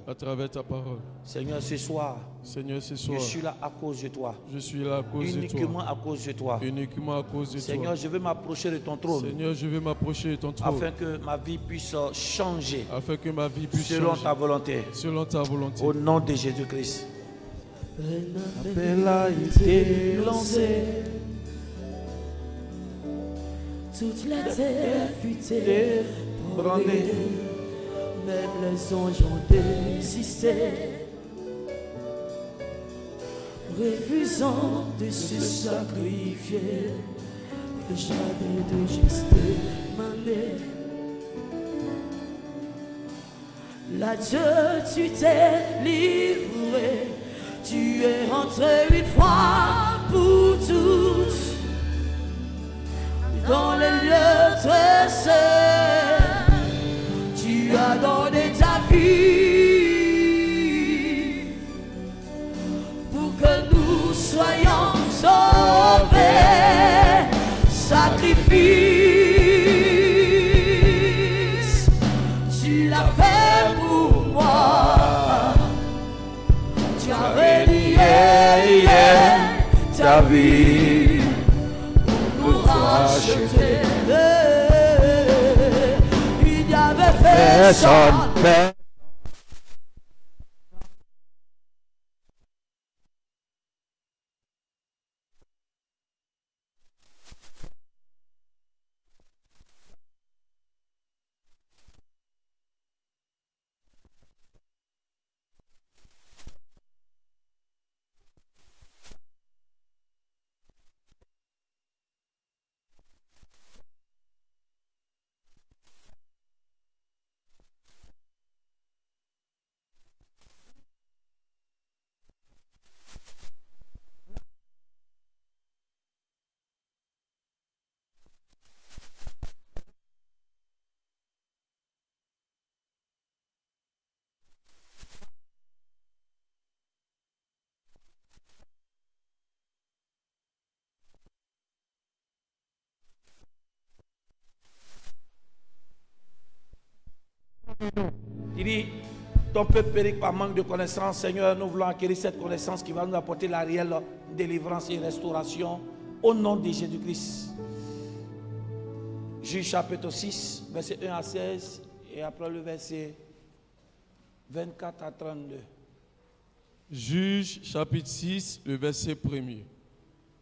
À travers ta parole. Seigneur, ce soir, Seigneur, ce soir, je suis là à cause de toi. je suis là à cause de toi. Uniquement à cause de toi. Uniquement à cause de Seigneur, toi. je veux m'approcher de ton trône. Seigneur, je veux m'approcher de ton trône. Afin que ma vie puisse changer. Afin que ma vie puisse selon changer. ta volonté. Selon ta volonté. Au nom de Jésus-Christ. Un appel a été lancé. Toute la terre fut ébranlée. Même les anges ont désisté, refusant de se sacrifier. Le jardin de geste émané. Là, Dieu, tu t'es livré. Tu es rentré une fois pour toutes dans les lieux très saints. Tu as donné ta vie pour que nous soyons sauvés. Sacrifice, tu l'as fait pour moi. Tu as relié ta vie pour nous racheter. Il n'y avait personne. Il dit, ton peuple périt par manque de connaissance. Seigneur, nous voulons acquérir cette connaissance qui va nous apporter la réelle délivrance et restauration au nom de Jésus-Christ. Juge chapitre 6, verset 1 à 16 et après le verset 24 à 32. Juge chapitre 6, le verset 1er.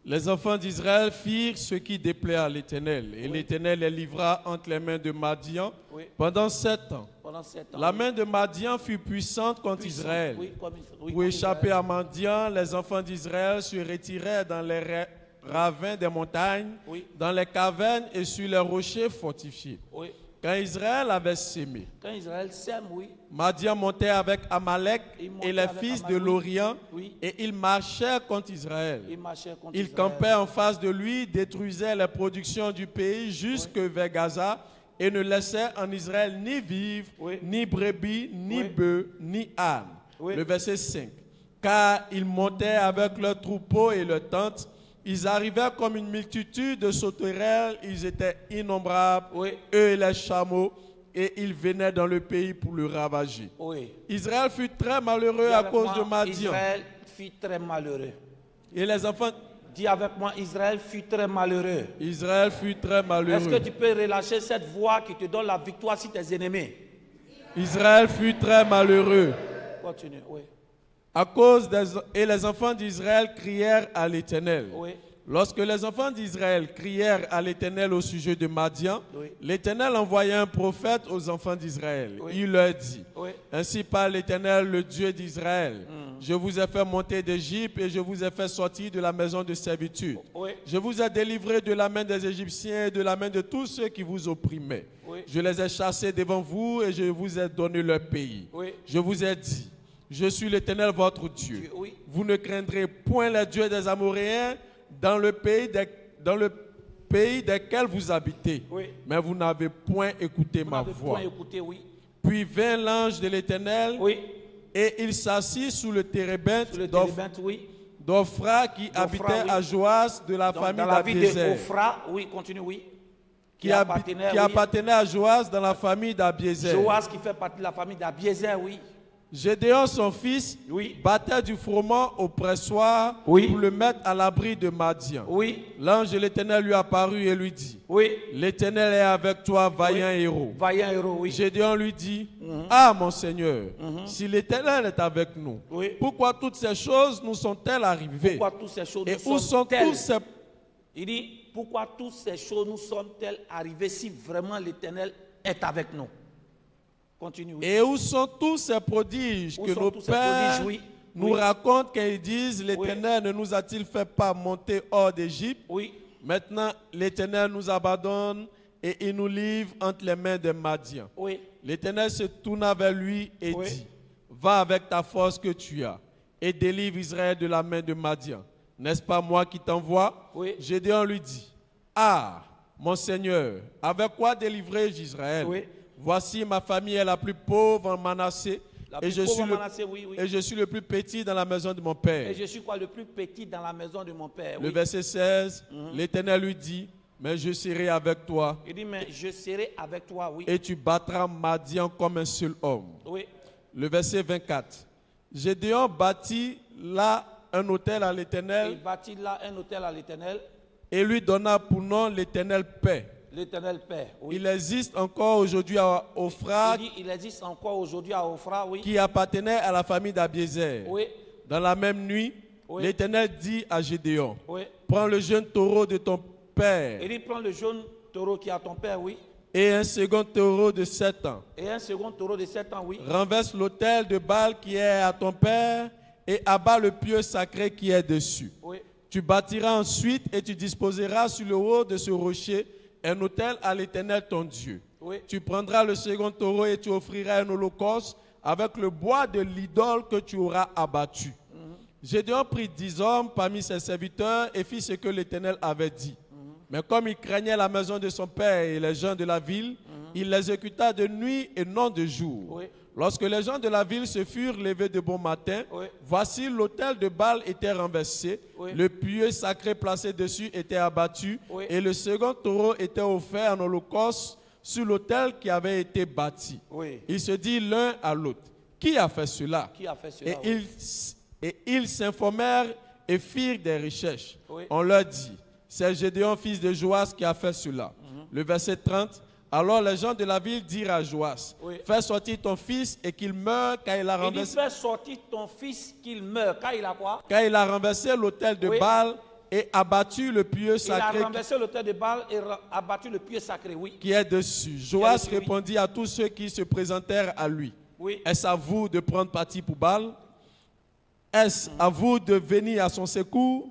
Les enfants d'Israël firent ce qui déplaît à l'Éternel, et l'Éternel les livra entre les mains de Madian pendant 7 ans. La main de Madian fut puissante contre Israël. Pour échapper à Madian, les enfants d'Israël se retirèrent dans les ravins des montagnes, dans les cavernes et sur les rochers fortifiés. Quand Israël avait sémé, Madian montait avec Amalek et les fils de l'Orient, et ils marchaient contre Israël. Ils campaient en face de lui, détruisaient les productions du pays jusque vers Gaza, et ne laissaient en Israël ni vivre, ni brebis, ni bœufs, ni ânes. Le verset 5. Car ils montaient avec leurs troupeaux et leurs tentes. Ils arrivaient comme une multitude de sauterelles, ils étaient innombrables, eux et les chameaux, et ils venaient dans le pays pour le ravager. Israël fut très malheureux à cause de Madian. Israël fut très malheureux. Et les enfants... Dis avec moi, Israël fut très malheureux. Israël fut très malheureux. Est-ce que tu peux relâcher cette voix qui te donne la victoire sur tes ennemis? Israël fut très malheureux. Continue, oui. À cause et les enfants d'Israël crièrent à l'Éternel. Lorsque les enfants d'Israël crièrent à l'Éternel au sujet de Madian, l'Éternel envoya un prophète aux enfants d'Israël. Il leur dit, ainsi parle l'Éternel, le Dieu d'Israël. Je vous ai fait monter d'Égypte et je vous ai fait sortir de la maison de servitude. Je vous ai délivré de la main des Égyptiens et de la main de tous ceux qui vous opprimaient. Je les ai chassés devant vous et je vous ai donné leur pays. Je vous ai dit, je suis l'Éternel votre Dieu. Vous ne craindrez point les dieux des Amoréens dans le pays desquels vous habitez. Mais vous n'avez point écouté ma voix. Puis vint l'ange de l'Éternel et il s'assit sous le térébinthe d'Ophra qui habitait à Joas de la famille d'Abiézer. Qui appartenait à Joas dans la famille d'Abiézer. Joas qui fait partie de la famille d'Abiézer, oui. Gédéon, son fils, Oui. battait du froment au pressoir Oui. pour le mettre à l'abri de Madian. Oui. L'ange de l'Éternel lui apparut et lui dit, Oui. l'Éternel est avec toi, vaillant Oui. héros. Vaillant héros, oui. Gédéon lui dit, ah mon Seigneur, si l'Éternel est avec nous, Oui. pourquoi toutes ces choses nous sont-elles arrivées? Pourquoi toutes ces choses Et nous où sont sont-elles? tous ces... Il dit, pourquoi toutes ces choses nous sont-elles arrivées si vraiment l'Éternel est avec nous? Continue. Oui. Et où sont tous ces prodiges Où que sont nos tous ces pères prodiges? Oui. nous Oui. racontent quand ils disent, l'Éternel ne nous a-t-il fait pas monter hors d'Égypte? Oui. Maintenant, l'Éternel nous abandonne et il nous livre entre les mains des Madians. Oui. L'Éternel se tourna vers lui et Oui. dit, va avec ta force que tu as et délivre Israël de la main de Madian. N'est-ce pas moi qui t'envoie? Oui. Gédéon lui dit, ah, mon Seigneur, avec quoi délivrer-je Israël? Oui. Voici, ma famille est la plus pauvre en Manassé et je suis le plus petit dans la maison de mon père. Et je suis quoi, le plus petit dans la maison de mon père? Le Oui. verset 16, l'Éternel lui dit, mais je serai avec toi Il dit, mais je serai avec toi, oui. et tu battras Madian comme un seul homme. Oui. Le verset 24. Gédéon bâtit là un autel à Il l'Éternel bâtit là un autel à l'Éternel. et lui donna pour nom l'Éternel paix. L'Éternel Père, oui. Il existe encore aujourd'hui à Ophra Il dit, il existe encore aujourd'hui à Ophra, oui. qui appartenait à la famille d'Abiézer. Oui. Dans la même nuit, Oui. l'Éternel dit à Gédéon, Oui. prends le jeune taureau de ton père Il dit, prends le jaune taureau qui est à ton père, oui. et un second taureau de 7 ans. Et un second taureau de 7 ans, oui. Renverse l'autel de Baal qui est à ton père et abat le pieu sacré qui est dessus. Oui. Tu bâtiras ensuite et tu disposeras sur le haut de ce rocher un autel à l'Éternel ton Dieu. Oui. Tu prendras le second taureau et tu offriras un holocauste avec le bois de l'idole que tu auras abattu. Gédéon prit 10 hommes parmi ses serviteurs et fit ce que l'Éternel avait dit. Mais comme il craignait la maison de son père et les gens de la ville, il l'exécuta de nuit et non de jour. Oui. Lorsque les gens de la ville se furent levés de bon matin, Oui. voici l'autel de Baal était renversé, Oui. le pieu sacré placé dessus était abattu, Oui. et le second taureau était offert en holocauste sur l'autel qui avait été bâti. Oui. Ils se dirent l'un à l'autre, qui a fait cela? Qui a fait cela? Et Oui. ils s'informèrent et firent des recherches. Oui. On leur dit, c'est Gédéon, fils de Joas, qui a fait cela. Le verset 30, alors les gens de la ville dirent à Joas, Oui. fais sortir ton fils et qu'il meure car il a Il dit, renversé, fais sortir ton fils qu'il meure. Car il a quoi? car il a renversé l'autel de Oui. Baal et abattu le pieu Il a sacré renversé l'autel de Baal et abattu le pieu sacré, oui. qui est dessus. Joas dessus, oui. répondit à tous ceux qui se présentèrent à lui, Oui. est-ce à vous de prendre parti pour Baal? Est-ce à vous de venir à son secours?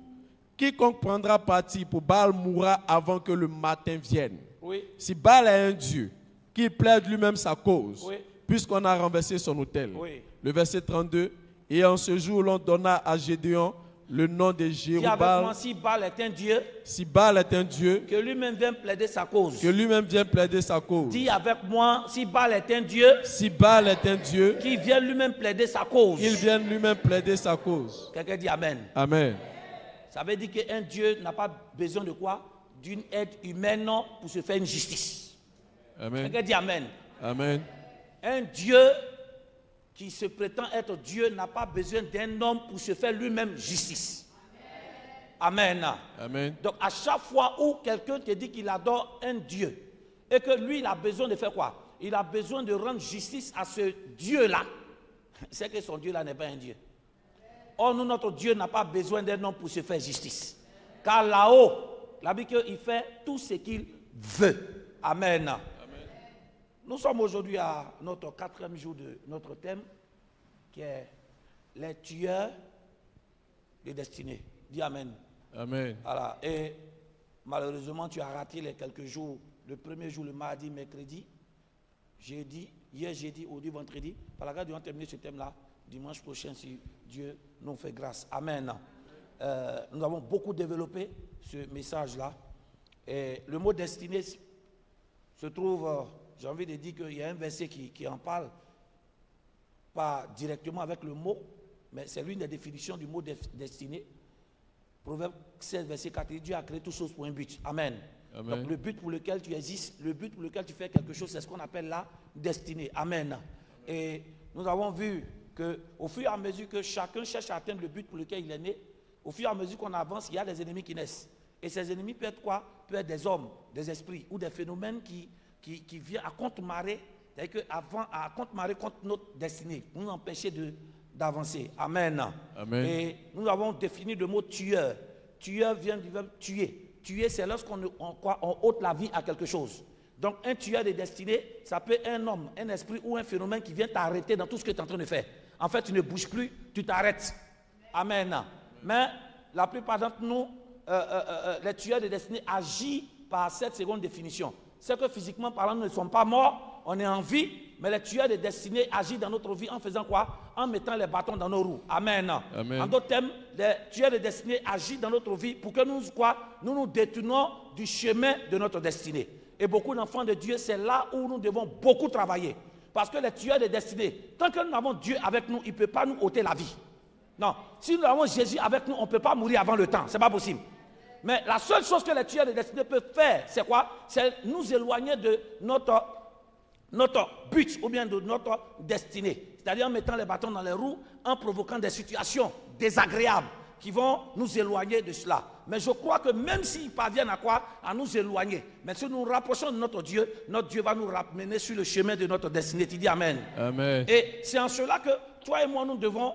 Quiconque prendra parti pour Baal mourra avant que le matin vienne. Oui. Si Baal est un Dieu, qu'il plaide lui-même sa cause, Oui. puisqu'on a renversé son autel. Oui. Le verset 32, et en ce jour, l'on donna à Gédéon le nom de Dis avec Jérubal. moi, si Baal est un Dieu, Si Baal est un Dieu, que lui-même vienne plaider sa cause. que lui-même vienne plaider sa cause. Dis avec moi, si Baal est un Dieu, Si Baal est un Dieu, qu'il vienne lui-même plaider sa cause. qu'il vienne lui-même plaider sa cause. Quelqu'un dit Amen. Amen. Ça veut dire qu'un Dieu n'a pas besoin de quoi? D'une aide humaine pour se faire une justice. Amen. Quelqu'un dit Amen. Amen. Un Dieu qui se prétend être Dieu n'a pas besoin d'un homme pour se faire lui-même justice. Amen. Amen. Donc à chaque fois où quelqu'un te dit qu'il adore un Dieu et que lui il a besoin de faire quoi? Il a besoin de rendre justice à ce Dieu-là. C'est que son Dieu-là n'est pas un Dieu. Or nous, notre Dieu n'a pas besoin d'un homme pour se faire justice. Car là-haut, la Bible, il fait tout ce qu'il veut. Amen. Amen. Nous sommes aujourd'hui à notre 4e jour de notre thème, qui est les tueurs de destinée. Dis Amen. Amen. Voilà. Et malheureusement, tu as raté les quelques jours. Le premier jour, le mardi, mercredi, jeudi, hier jeudi, aujourd'hui, vendredi. Par la grâce, nous allons terminer ce thème-là dimanche prochain si Dieu nous fait grâce. Amen. Nous avons beaucoup développé ce message-là. Et le mot destinée se trouve, j'ai envie de dire qu'il y a un verset qui en parle, pas directement avec le mot, mais c'est l'une des définitions du mot destinée. Proverbe 16, verset 4, Dieu a créé toutes choses pour un but. Amen. Amen. Donc le but pour lequel tu existes, le but pour lequel tu fais quelque chose, c'est ce qu'on appelle la destinée. Amen. Et nous avons vu qu'au fur et à mesure que chacun cherche à atteindre le but pour lequel il est né, au fur et à mesure qu'on avance, il y a des ennemis qui naissent. Et ces ennemis peuvent être quoi? Peuvent être des hommes, des esprits ou des phénomènes qui viennent à contre-marée, c'est-à-dire à contre-marée contre notre destinée, pour nous empêcher d'avancer. Amen. Amen. Et nous avons défini le mot tueur. Tueur vient du verbe tuer. Tuer, c'est lorsqu'on ôte la vie à quelque chose. Donc, un tueur de destinée, ça peut être un homme, un esprit ou un phénomène qui vient t'arrêter dans tout ce que tu es en train de faire. En fait, tu ne bouges plus, tu t'arrêtes. Amen. Mais la plupart d'entre nous, les tueurs de destinée agissent par cette seconde définition. C'est que physiquement parlant, nous ne sommes pas morts, on est en vie, mais les tueurs de destinée agissent dans notre vie en faisant quoi? En mettant les bâtons dans nos roues. Amen. Amen. En d'autres termes, les tueurs de destinée agissent dans notre vie pour que nous détournons du chemin de notre destinée. Et beaucoup d'enfants de Dieu, c'est là où nous devons beaucoup travailler. Parce que les tueurs de destinée, tant que nous avons Dieu avec nous, il ne peut pas nous ôter la vie. Non, si nous avons Jésus avec nous, on ne peut pas mourir avant le temps. Ce n'est pas possible. Mais la seule chose que les tueurs de destinée peuvent faire, c'est quoi? C'est nous éloigner de notre but ou bien de notre destinée. C'est-à-dire en mettant les bâtons dans les roues, en provoquant des situations désagréables qui vont nous éloigner de cela. Mais je crois que même s'ils parviennent à quoi? À nous éloigner. Mais si nous nous rapprochons de notre Dieu va nous ramener sur le chemin de notre destinée. Tu dis Amen. Amen. Et c'est en cela que toi et moi, nous devons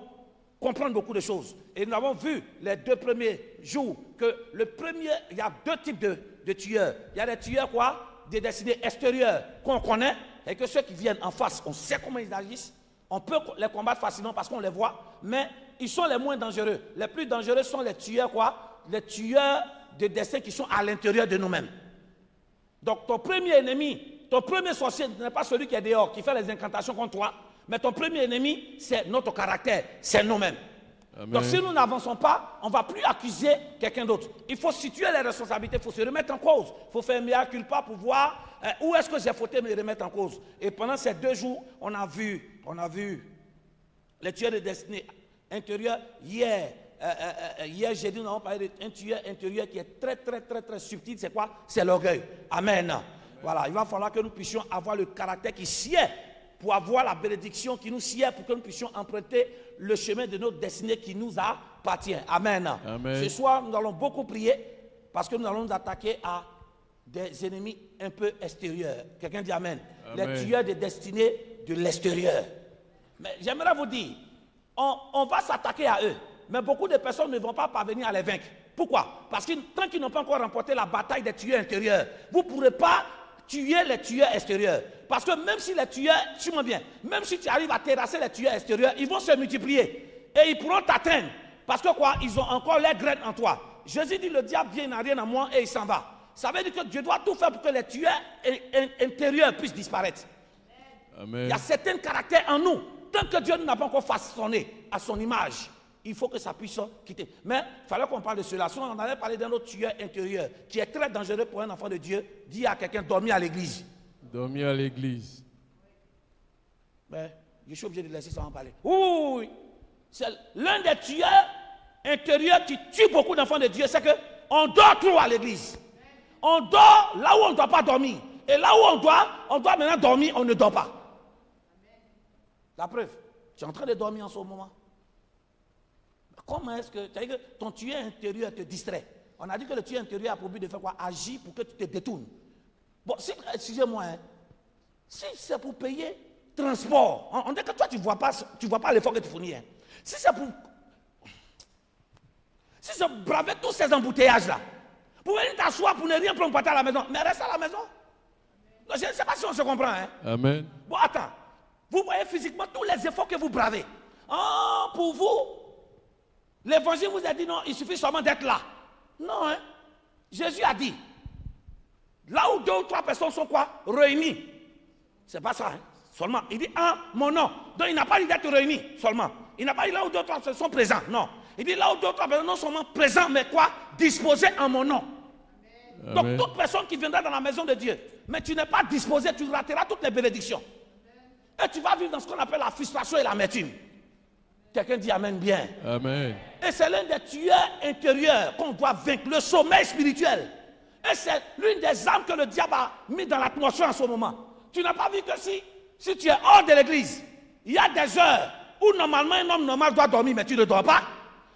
comprendre beaucoup de choses. Et nous avons vu les 2 premiers jours que le premier, il y a 2 types de tueurs. Il y a des tueurs quoi? Des destinés extérieurs qu'on connaît et que ceux qui viennent en face, on sait comment ils agissent. On peut les combattre facilement parce qu'on les voit, mais ils sont les moins dangereux. Les plus dangereux sont les tueurs quoi? Les tueurs de destin qui sont à l'intérieur de nous-mêmes. Donc ton premier ennemi, ton premier sorcier n'est pas celui qui est dehors, qui fait les incantations contre toi. Mais ton premier ennemi, c'est notre caractère, c'est nous-mêmes. Donc si nous n'avançons pas, on ne va plus accuser quelqu'un d'autre. Il faut situer les responsabilités, il faut se remettre en cause. Il faut faire mea culpa pour voir où est-ce que j'ai fauté me remettre en cause. Et pendant ces 2 jours, on a vu les tueurs de destinée intérieurs. Hier, j'ai dit, nous avons parlé d'un tueur intérieur qui est très, très, très, très subtil. C'est quoi? C'est l'orgueil. Amen. Voilà, il va falloir que nous puissions avoir le caractère qui sied pour avoir la bénédiction qui nous sied, pour que nous puissions emprunter le chemin de notre destinée qui nous appartient. Amen. Amen. Ce soir, nous allons beaucoup prier parce que nous allons nous attaquer à des ennemis un peu extérieurs. Quelqu'un dit Amen. Amen. Les tueurs de destinée de l'extérieur. Mais j'aimerais vous dire, on va s'attaquer à eux, mais beaucoup de personnes ne vont pas parvenir à les vaincre. Pourquoi? Parce que tant qu'ils n'ont pas encore remporté la bataille des tueurs intérieurs, vous ne pourrez pas tuer les tueurs extérieurs. Parce que même si les tueurs, suis-moi bien, même si tu arrives à terrasser les tueurs extérieurs, ils vont se multiplier. Et ils pourront t'atteindre. Parce que quoi? Ils ont encore les graines en toi. Jésus dit, le diable vient, il n'a rien à moi et il s'en va. Ça veut dire que Dieu doit tout faire pour que les tueurs intérieurs puissent disparaître. Amen. Il y a certains caractères en nous. Tant que Dieu n'a pas encore façonné à son image, il faut que ça puisse quitter. Mais il fallait qu'on parle de cela. Sinon, on allait parler d'un autre tueur intérieur qui est très dangereux pour un enfant de Dieu. Dis à quelqu'un, dormir à l'église. Dormir à l'église. Mais je suis obligé de laisser ça en parler. Oui. C'est l'un des tueurs intérieurs qui tue beaucoup d'enfants de Dieu. C'est qu'on dort trop à l'église. On dort là où on ne doit pas dormir. Et là où on doit maintenant dormir, on ne dort pas. La preuve, tu es en train de dormir en ce moment. Comment est-ce que, c'est-à-dire que ton tueur intérieur te distrait? On a dit que le tueur intérieur a pour but de faire quoi? Agir pour que tu te détournes. Bon, si, excusez-moi, si c'est pour payer transport, on dit que toi tu ne vois pas l'effort que tu fournis. Hein. Si c'est pour braver tous ces embouteillages-là, pour venir t'asseoir, pour ne rien prendre pour à la maison, mais reste à la maison. Non, je ne sais pas si on se comprend. Hein. Amen. Bon, attends. Vous voyez physiquement tous les efforts que vous bravez. Pour vous, l'évangile vous a dit non, il suffit seulement d'être là. Non, hein. Jésus a dit, là où 2 ou 3 personnes sont quoi? Réunies. C'est pas ça, hein. Seulement. Il dit en mon nom. Donc il n'a pas dit d'être réunis seulement. Il n'a pas dit là où 2 ou 3 personnes sont présents. Non. Il dit là où 2 ou 3 personnes non seulement présents, mais quoi? Disposés en mon nom. Amen. Donc toute personne qui viendra dans la maison de Dieu, mais tu n'es pas disposé, tu rateras toutes les bénédictions. Et tu vas vivre dans ce qu'on appelle la frustration et l'amertume. Quelqu'un dit Amen bien. Amen. Et c'est l'un des tueurs intérieurs qu'on doit vaincre, le sommeil spirituel. Et c'est l'une des armes que le diable a mis dans l'atmosphère en ce moment. Tu n'as pas vu que si tu es hors de l'église, il y a des heures où normalement un homme normal doit dormir, mais tu ne dors pas.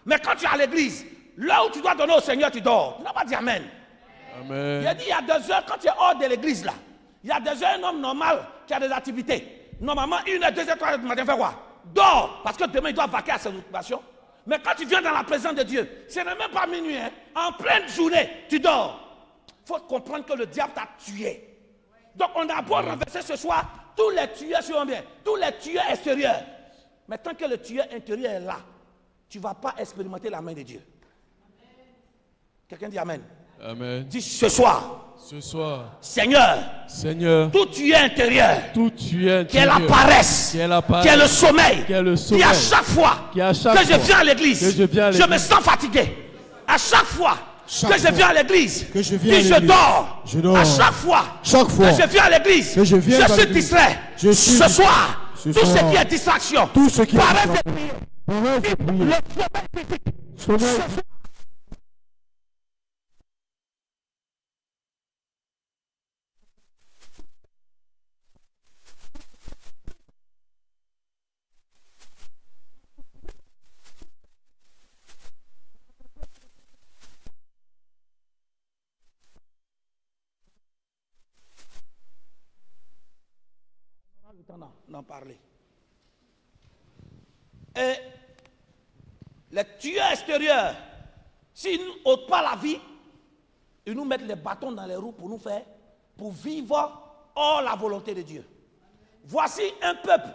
Mais quand tu es à l'église, là où tu dois donner au Seigneur, tu dors. Tu n'as pas dit Amen. Amen. Il a dit, il y a 2 heures, quand tu es hors de l'église là, il y a 2 heures, un homme normal qui a des activités. Normalement, 1 heure, 2 heures, 3 heures du matin, fait quoi? Dors, parce que demain il doit vaquer à ses occupations. Mais quand tu viens dans la présence de Dieu, ce n'est même pas minuit, hein? En pleine journée, tu dors. Il faut comprendre que le diable t'a tué. Donc on a beau renverser ce soir tous les tueurs sur bien, tous les tueurs extérieurs. Mais tant que le tueur intérieur est là, tu ne vas pas expérimenter la main de Dieu. Quelqu'un dit Amen. Amen. Dis ce soir. Ce soir. Seigneur. Seigneur. Tout tueur intérieur. Tout tueur intérieur. Qui est la paresse. Qui est la paresse. Qui est le sommeil. Qui est le sommeil. Qui à chaque fois que je viens à l'église, je me sens fatigué. À chaque fois que je viens à l'église, je dors. À chaque fois que je viens à l'église, je suis distrait. Ce soir, tout ce qui est distraction, paresse de prier, le sommeil physique. D'en parler. Et les tueurs extérieurs, s'ils n'ôtent pas la vie, ils nous mettent les bâtons dans les roues pour vivre hors la volonté de Dieu. Voici un peuple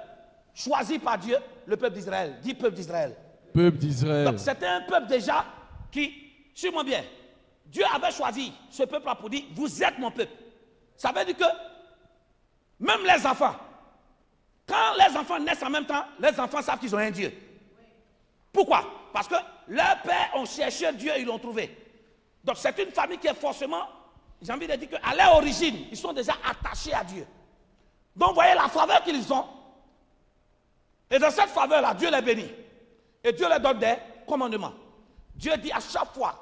choisi par Dieu, le peuple d'Israël. Dis peuple d'Israël. Peuple d'Israël. Donc c'était un peuple déjà qui, suis-moi bien, Dieu avait choisi ce peuple-là pour dire, vous êtes mon peuple. Ça veut dire que même les enfants, quand les enfants naissent en même temps, les enfants savent qu'ils ont un Dieu. Pourquoi? Parce que leurs pères ont cherché Dieu et ils l'ont trouvé. Donc c'est une famille qui est forcément, j'ai envie de dire qu'à leur origine, ils sont déjà attachés à Dieu. Donc vous voyez la faveur qu'ils ont. Et dans cette faveur-là, Dieu les bénit. Et Dieu leur donne des commandements. Dieu dit à chaque fois,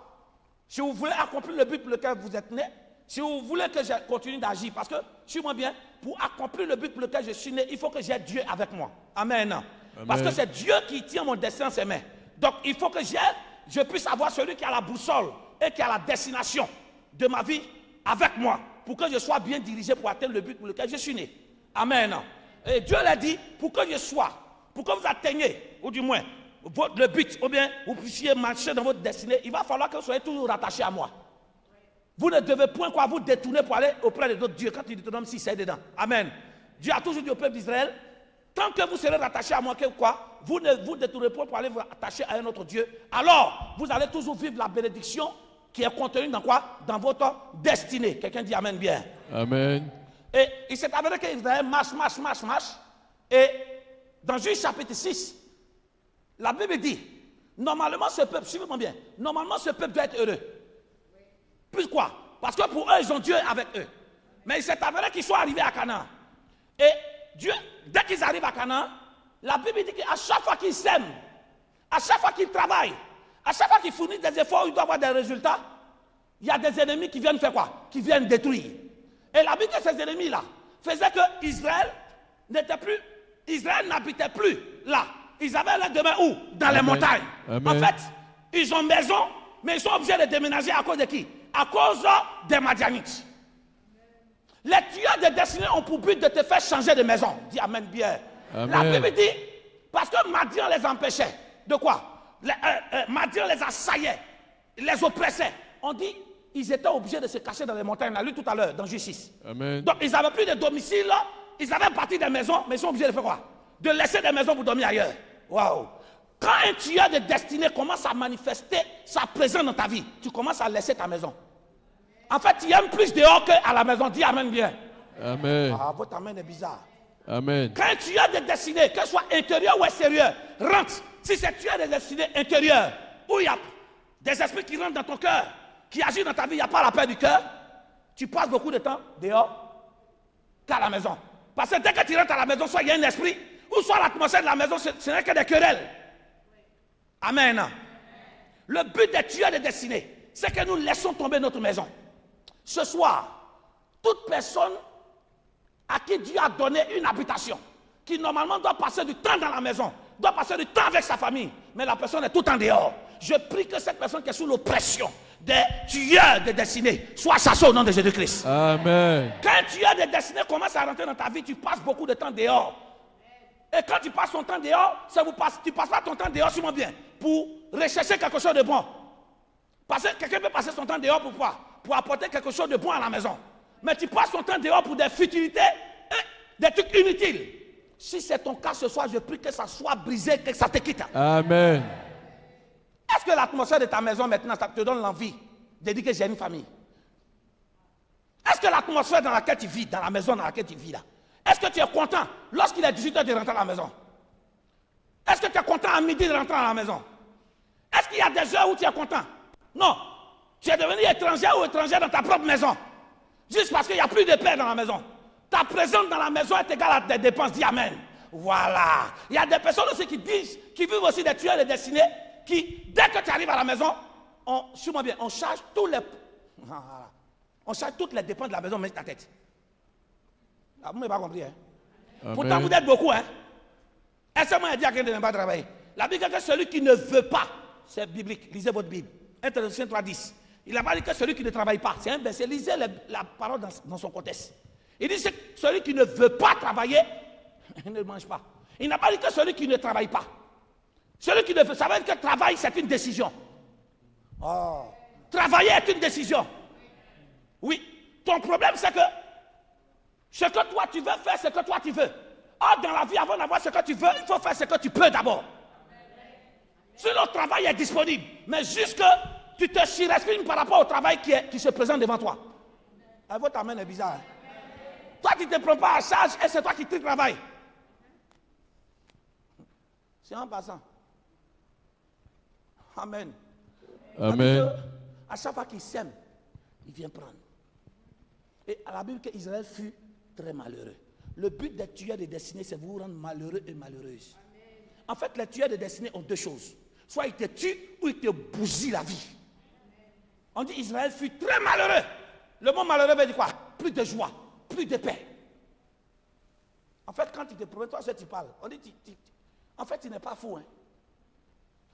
si vous voulez accomplir le but pour lequel vous êtes né, si vous voulez que je continue d'agir, parce que, suis-moi bien, pour accomplir le but pour lequel je suis né, il faut que j'ai Dieu avec moi. Amen. Amen. Parce que c'est Dieu qui tient mon destin en ses mains. Donc, il faut que je puisse avoir celui qui a la boussole et qui a la destination de ma vie avec moi, pour que je sois bien dirigé pour atteindre le but pour lequel je suis né. Amen. Et Dieu l'a dit, pour que je sois, pour que vous atteigniez, ou du moins, le but, ou bien vous puissiez marcher dans votre destinée, il va falloir que vous soyez toujours rattaché à moi. Vous ne devez point quoi vous détourner pour aller auprès de d'autres dieux. Quand il dit Deutéronome 6, c'est dedans. Amen. Dieu a toujours dit au peuple d'Israël, tant que vous serez rattachés à moi, que quoi, vous ne vous détournez point pour aller vous attacher à un autre Dieu. Alors, vous allez toujours vivre la bénédiction qui est contenue dans quoi? Dans votre destinée. Quelqu'un dit Amen bien. Amen. Et il s'est avéré qu'Israël marche. Et dans Juge chapitre 6, la Bible dit, normalement ce peuple, suivez-moi bien, normalement ce peuple doit être heureux. Pourquoi? Parce que pour eux, ils ont Dieu avec eux. Mais il s'est avéré qu'ils sont arrivés à Canaan. Et Dieu, dès qu'ils arrivent à Canaan, la Bible dit qu'à chaque fois qu'ils s'aiment, à chaque fois qu'ils travaillent, à chaque fois qu'ils fournissent des efforts, ils doivent avoir des résultats, il y a des ennemis qui viennent faire quoi? Qui viennent détruire. Et la Bible de ces ennemis-là faisait que Israël n'habitait plus là. Ils avaient leur demeure où? Dans les montagnes. Amen. En fait, ils ont maison, mais ils sont obligés de déménager à cause de qui? À cause des Madianites. Les tueurs de destinée ont pour but de te faire changer de maison. Dis Amen bien. Amen. La Bible dit, parce que Madian les empêchait. De quoi? Madian les assaillait, les oppressait. On dit, ils étaient obligés de se cacher dans les montagnes. On a lu tout à l'heure dans Justice. Donc ils n'avaient plus de domicile, ils avaient bâti des maisons, mais ils sont obligés de faire quoi? De laisser des maisons pour dormir ailleurs. Waouh! Quand un tueur de destinée commence à manifester sa présence dans ta vie, tu commences à laisser ta maison. En fait, tu aimes plus dehors qu'à la maison. Dis Amen bien. Amen. Ah, votre Amen est bizarre. Amen. Quand un tueur de destinée, que ce soit intérieur ou extérieur, rentre. Si c'est tueur de destinée intérieur, où il y a des esprits qui rentrent dans ton cœur, qui agissent dans ta vie, il n'y a pas la paix du cœur, tu passes beaucoup de temps dehors qu'à la maison. Parce que dès que tu rentres à la maison, soit il y a un esprit, ou soit l'atmosphère de la maison, ce n'est que des querelles. Amen. Le but des tueurs de destinée, c'est que nous laissons tomber notre maison. Ce soir, toute personne à qui Dieu a donné une habitation, qui normalement doit passer du temps dans la maison, doit passer du temps avec sa famille, mais la personne est tout en dehors. Je prie que cette personne qui est sous l'oppression des tueurs de destinée soit chassée au nom de Jésus-Christ. Amen. Quand un tueur de destinée commence à rentrer dans ta vie, tu passes beaucoup de temps dehors. Et quand tu passes ton temps dehors, tu ne passes pas ton temps dehors, sûrement bien, pour rechercher quelque chose de bon. Parce que quelqu'un peut passer son temps dehors pour quoi? Pour apporter quelque chose de bon à la maison. Mais tu passes ton temps dehors pour des futilités, des trucs inutiles. Si c'est ton cas ce soir, je prie que ça soit brisé, que ça te quitte. Amen. Est-ce que l'atmosphère de ta maison maintenant, ça te donne l'envie de dire que j'ai une famille? Est-ce que l'atmosphère dans laquelle tu vis, dans la maison dans laquelle tu vis là, est-ce que tu es content lorsqu'il est 18h de rentrer à la maison? Est-ce que tu es content à midi de rentrer à la maison? Est-ce qu'il y a des heures où tu es content? Non. Tu es devenu étranger ou étranger dans ta propre maison. Juste parce qu'il n'y a plus de paix dans la maison. Ta présence dans la maison est égale à tes dépenses. Dis Amen. Voilà. Il y a des personnes aussi qui disent, qui vivent aussi des tueurs de destinée, qui, dès que tu arrives à la maison, on charge tous les... On charge toutes les dépenses de la maison, mais ta tête. Ah, vous n'avez pas compris, hein? Pourtant, vous êtes beaucoup, hein? Est-ce que moi, je dis à quelqu'un de ne pas travailler? La Bible dit que celui qui ne veut pas, c'est biblique, lisez votre Bible. 1 Thessaloniciens 3:10. Il n'a pas dit que celui qui ne travaille pas, c'est un verset, lisez la parole dans son contexte. Il dit que celui qui ne veut pas travailler, il ne mange pas. Il n'a pas dit que celui qui ne travaille pas. Celui qui ne veut, ça veut dire que travail, c'est une décision. Oh. Travailler est une décision. Oui. Ton problème, c'est que ce que toi tu veux faire, ce que toi tu veux. Or, dans la vie, avant d'avoir ce que tu veux, il faut faire ce que tu peux d'abord. Si le travail est disponible, mais juste que tu te surestimes par rapport au travail qui se présente devant toi. Votre amène est bizarre. Hein? Toi, tu ne te prends pas à charge et c'est toi qui te travailles. C'est en passant. Amen. Amen. À chaque fois qu'il sème, il vient prendre. Et à la Bible, qu'Israël fut très malheureux. Le but des tueurs de destinée, c'est vous rendre malheureux et malheureuse. En fait, les tueurs de destinée ont deux choses. Soit ils te tuent ou ils te bousillent la vie. On dit Israël fut très malheureux. Le mot malheureux veut dire quoi? Plus de joie, plus de paix. En fait, quand tu te promets, toi, tu parles. On dit, en fait, tu n'es pas fou. Hein?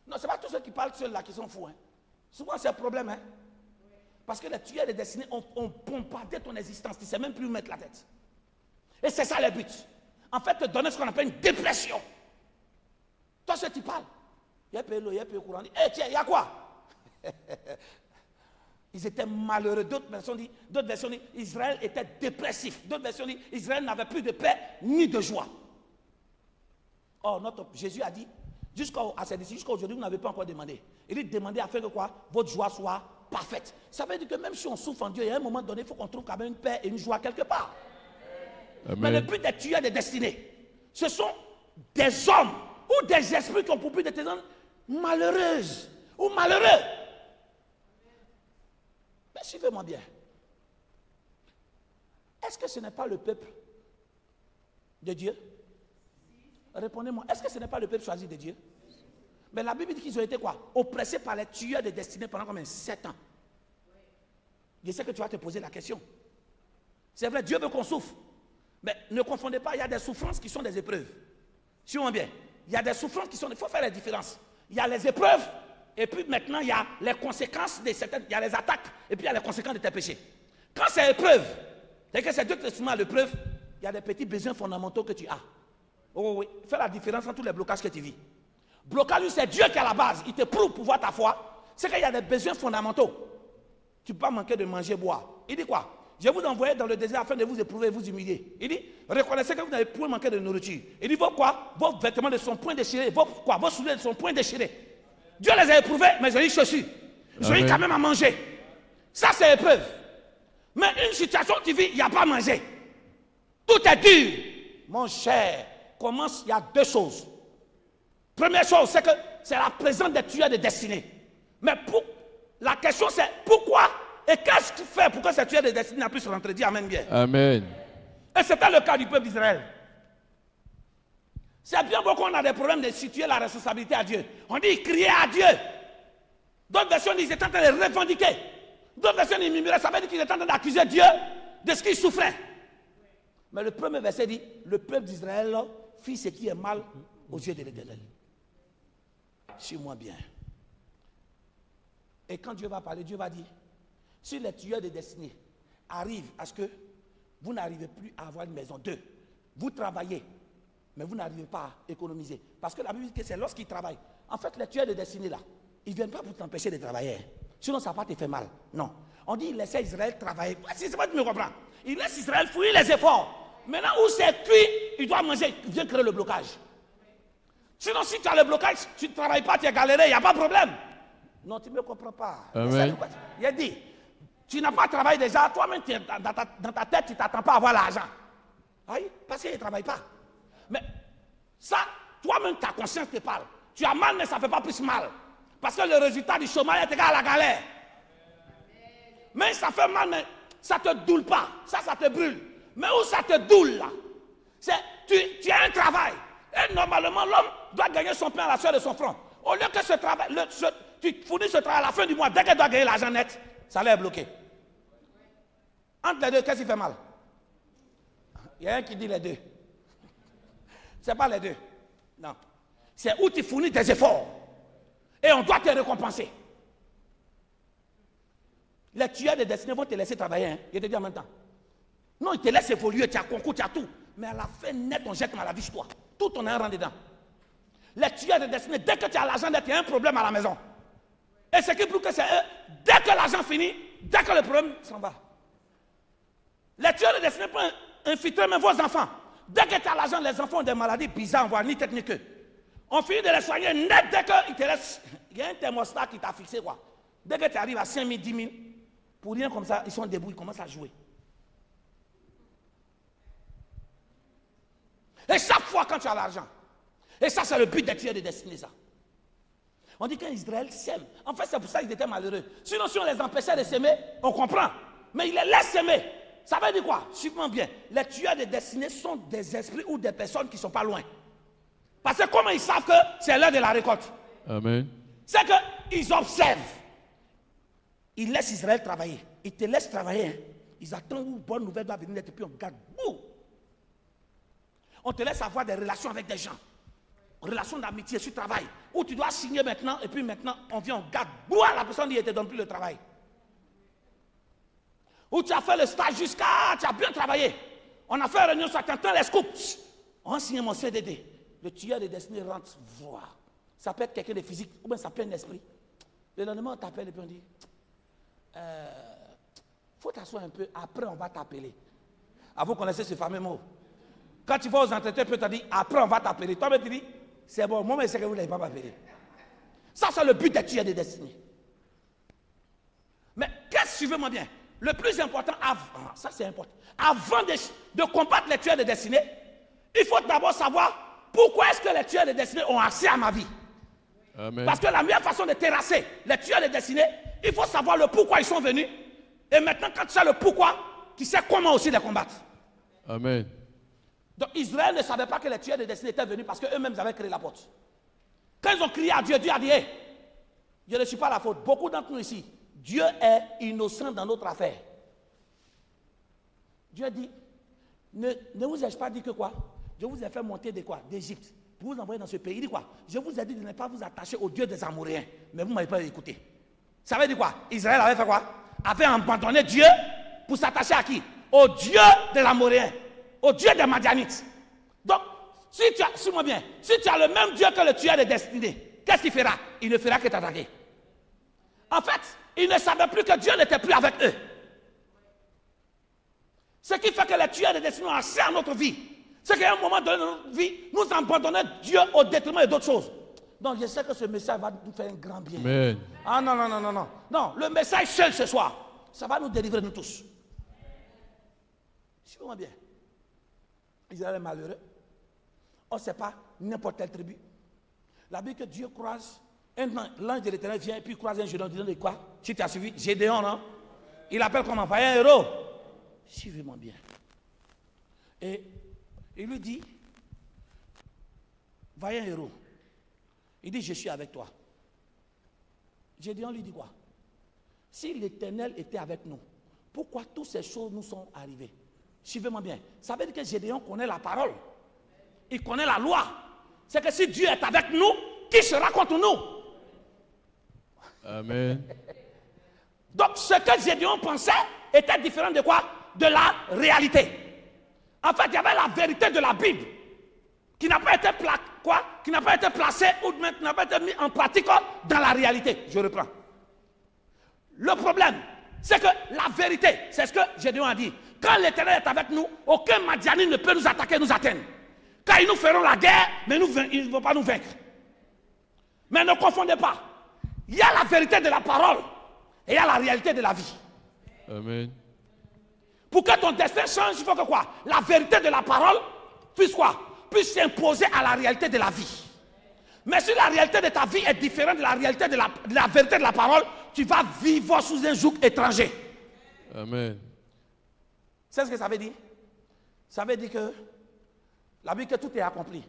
Non, ce n'est pas tous ceux qui parlent seuls là qui sont fous. Hein? Souvent, c'est un problème. Hein? Parce que les tueurs de destinée ont bombardé ton existence. Tu ne sais même plus où mettre la tête. Et c'est ça le but. En fait, te donner ce qu'on appelle une dépression. Toi, ce tu parles. Il y a l'eau, il y a le courant. Eh, tiens, il y a quoi? Ils étaient malheureux. D'autres versions disent Israël était dépressif. D'autres versions disent Israël n'avait plus de paix ni de joie. Or, Jésus a dit, jusqu'à aujourd'hui, vous n'avez pas encore demandé. Il dit demandez afin que quoi? Votre joie soit parfaite. Ça veut dire que même si on souffre en Dieu, il y a un moment donné, il faut qu'on trouve quand même une paix et une joie quelque part. Amen. Mais le but des tueurs de destinée, ce sont des hommes ou des esprits qui ont pour but de te rendre malheureuse ou malheureux. Mais suivez-moi bien. Est-ce que ce n'est pas le peuple de Dieu? Répondez-moi, est-ce que ce n'est pas le peuple choisi de Dieu? Mais la Bible dit qu'ils ont été quoi? Oppressés par les tueurs de destinée pendant combien? 7 ans. Je sais que tu vas te poser la question. C'est vrai, Dieu veut qu'on souffre. Mais ne confondez pas, il y a des souffrances qui sont des épreuves. Suivez-moi bien. Il y a des souffrances qui sont... Il faut faire la différence. Il y a les épreuves, et puis maintenant, il y a les conséquences de certaines... Il y a les attaques, et puis il y a les conséquences de tes péchés. Quand c'est épreuve, c'est que c'est Dieu qui te soumet à l'épreuve, il y a des petits besoins fondamentaux que tu as. Oh oui, fais la différence entre tous les blocages que tu vis. Blocage, c'est Dieu qui est à la base. Il te prouve pour voir ta foi. C'est qu'il y a des besoins fondamentaux. Tu ne peux pas manquer de manger, boire. Il dit quoi? Je vous envoie dans le désert afin de vous éprouver et vous humilier. Il dit, reconnaissez que vous n'avez point manqué de nourriture. Il dit, vos vêtements ne sont point déchirés. Vos souliers ne sont point déchirés. Dieu les a éprouvés, mais ils ont eu chaussures. Ils ont eu quand même à manger. Ça, c'est épreuve. Mais une situation où tu vis, il n'y a pas à manger. Tout est dur. Mon cher, il y a deux choses. Première chose, c'est que c'est la présence des tueurs de destinée. Mais la question, c'est pourquoi et qu'est-ce qu'il fait pour que ces tueurs de destinée n'a plus se rentrer? Dis Amen bien. Amen. Et c'était le cas du peuple d'Israël. C'est bien beau qu'on a des problèmes de situer la responsabilité à Dieu. On dit crier à Dieu. D'autres versions disent qu'ils étaient en train de revendiquer. D'autres versions disent murmurer. Ça veut dire qu'ils étaient en train d'accuser Dieu de ce qu'il souffrait. Mais le premier verset dit, le peuple d'Israël fit ce qui est mal aux yeux de l'Éternel. Suis-moi bien. Et quand Dieu va parler, Dieu va dire, si les tueurs de destinée arrivent à ce que vous n'arrivez plus à avoir une maison, 2, vous travaillez, mais vous n'arrivez pas à économiser. Parce que la Bible dit que c'est lorsqu'ils travaillent. En fait, les tueurs de destinée là, ils ne viennent pas pour t'empêcher de travailler. Sinon, ça ne va pas te faire mal. Non. On dit, il laissait Israël travailler. Si c'est pas tu me comprends. Il laisse Israël fouiller les efforts. Maintenant, où c'est cuit, il doit manger. Il vient créer le blocage. Sinon, si tu as le blocage, tu ne travailles pas, tu es galéré, il n'y a pas de problème. Non, tu ne me comprends pas. Amen. Il a dit, tu n'as pas travaillé déjà, toi-même, dans ta tête, tu ne t'attends pas à avoir l'argent. Oui, parce qu'il ne travaille pas. Mais ça, toi-même, ta conscience te parle. Tu as mal, mais ça ne fait pas plus mal. Parce que le résultat du chômage est égal à la galère. Mais ça fait mal, mais ça ne te doule pas. Ça te brûle. Mais où ça te doule, là? C'est, tu as un travail. Et normalement, l'homme doit gagner son pain à la sueur de son front. Au lieu que ce travail, tu fournis ce travail à la fin du mois, dès qu'elle doit gagner l'argent net, ça l'air bloqué. Entre les deux, qu'est-ce qui fait mal? Il y a un qui dit les deux. Ce n'est pas les deux. Non. C'est où tu fournis tes efforts. Et on doit te récompenser. Les tueurs de destinée vont te laisser travailler. Hein. Je te dis en même temps. Non, ils te laissent évoluer, tu as concours, tu as tout. Mais à la fin, net, on jette maladie sur toi. Tout ton argent dedans. Les tueurs de destinée, dès que tu as l'argent net, il y a un problème à la maison. Et ce qui prouve que c'est eux, dès que l'argent finit, dès que le problème s'en va. Les tueurs de destinée peuvent infiltrer même vos enfants. Dès que tu as l'argent, les enfants ont des maladies bizarres, on voit ni tête ni queue. On finit de les soigner net dès qu'ils te laissent. Il y a un thermostat qui t'a fixé, quoi. Dès que tu arrives à 5 000, 10 000, pour rien comme ça, ils sont debout, ils commencent à jouer. Et chaque fois quand tu as l'argent, et ça c'est le but des tueurs de destinée, ça. On dit qu'Israël sème. En fait, c'est pour ça qu'ils étaient malheureux. Sinon, si on les empêchait de s'aimer, on comprend. Mais ils les laissent s'aimer. Ça veut dire quoi? Suivez-moi bien. Les tueurs de destinée sont des esprits ou des personnes qui ne sont pas loin. Parce que comment ils savent que c'est l'heure de la récolte? Amen. C'est qu'ils observent. Ils laissent Israël travailler. Ils te laissent travailler. Hein. Ils attendent où une bonne nouvelle va venir et puis on garde. Bouh. On te laisse avoir des relations avec des gens. Relations d'amitié sur le travail. Où tu dois signer maintenant et puis maintenant on vient, on garde. Bouh, la personne dit, elle ne te donne plus le travail. Où tu as fait le stage jusqu'à, tu as bien travaillé. On a fait une réunion, ça t'entend les scoops. On a signé mon CDD. Le tueur de destinée rentre voir. Ça peut être quelqu'un de physique ou bien ça peut être un esprit. Le lendemain, on t'appelle et puis on dit, faut t'asseoir un peu, après on va t'appeler. Ah, vous connaissez ce fameux mot. Quand tu vas aux entretiens, tu te dis, après on va t'appeler. Toi, tu dis, c'est bon, moi, mais c'est que vous n'avez pas m'appeler. Ça, c'est le but des tueurs de destinée. Mais qu'est-ce que suivez-moi bien? Le plus important, ça c'est important, avant de combattre les tueurs de destinée, il faut d'abord savoir pourquoi est-ce que les tueurs de destinée ont accès à ma vie. Amen. Parce que la meilleure façon de terrasser les tueurs de destinée, il faut savoir le pourquoi ils sont venus. Et maintenant, quand tu sais le pourquoi, tu sais comment aussi les combattre. Amen. Donc Israël ne savait pas que les tueurs de destinée étaient venus parce qu'eux-mêmes avaient créé la porte. Quand ils ont crié à Dieu, Dieu a dit, hey, je ne suis pas la faute. Beaucoup d'entre nous ici, Dieu est innocent dans notre affaire. Dieu dit, ne vous ai-je pas dit que quoi? Je vous ai fait monter de quoi? D'Égypte. Pour vous envoyer dans ce pays. Il dit quoi? Je vous ai dit de ne pas vous attacher au Dieu des Amoréens. Mais vous ne m'avez pas écouté. Ça veut dire quoi? Israël avait fait quoi? Avait abandonné Dieu pour s'attacher à qui? Au Dieu des Amoréens. Au Dieu des Madianites. Donc, si tu as, suis-moi bien, si tu as le même Dieu que le tueur de destinée, qu'est-ce qu'il fera? Il ne fera que t'attaquer. En fait, ils ne savaient plus que Dieu n'était plus avec eux. Ce qui fait que les tueurs de destinée ont accès à notre vie. C'est qu'à un moment donné de notre vie, nous abandonnons Dieu au détriment d'autres choses. Donc je sais que ce message va nous faire un grand bien. Amen. Ah non, non, non, non, non. Non, le message seul ce soir, ça va nous délivrer nous tous. Suivez-moi bien. Israël est malheureux. On ne sait pas n'importe quelle tribu. La Bible que Dieu croise, l'ange de l'Éternel vient et puis croise un Gédéon disant de quoi? Si tu as suivi, Gédéon, non? Il appelle comment? Un héros. Suivez-moi bien. Et il lui dit, vaillant héros. Il dit, je suis avec toi. Gédéon lui dit quoi? Si l'Éternel était avec nous, pourquoi toutes ces choses nous sont arrivées? Suivez-moi bien. Ça veut dire que Gédéon connaît la parole. Il connaît la loi. c'est que si Dieu est avec nous, qui sera contre nous? Amen. Donc ce que Gédéon pensait était différent de quoi? De la réalité. En fait, il y avait la vérité de la Bible qui n'a pas été qui n'a pas été placée ou n'a pas été mis en pratique dans la réalité. Je reprends. Le problème, c'est que la vérité, c'est ce que Gédéon a dit. Quand l'Éternel est avec nous, aucun Madianite ne peut nous attaquer, nous atteindre. Car ils nous feront la guerre, mais ils ne vont pas nous vaincre. Mais ne confondez pas. Il y a la vérité de la parole et il y a la réalité de la vie. Amen. Pour que ton destin change, il faut que quoi? La vérité de la parole puisse quoi? Puisse s'imposer à la réalité de la vie. Mais si la réalité de ta vie est différente de la réalité de la vérité de la parole, tu vas vivre sous un joug étranger. Amen. C'est ce que ça veut dire? Ça veut dire que la Bible, que tout est accompli.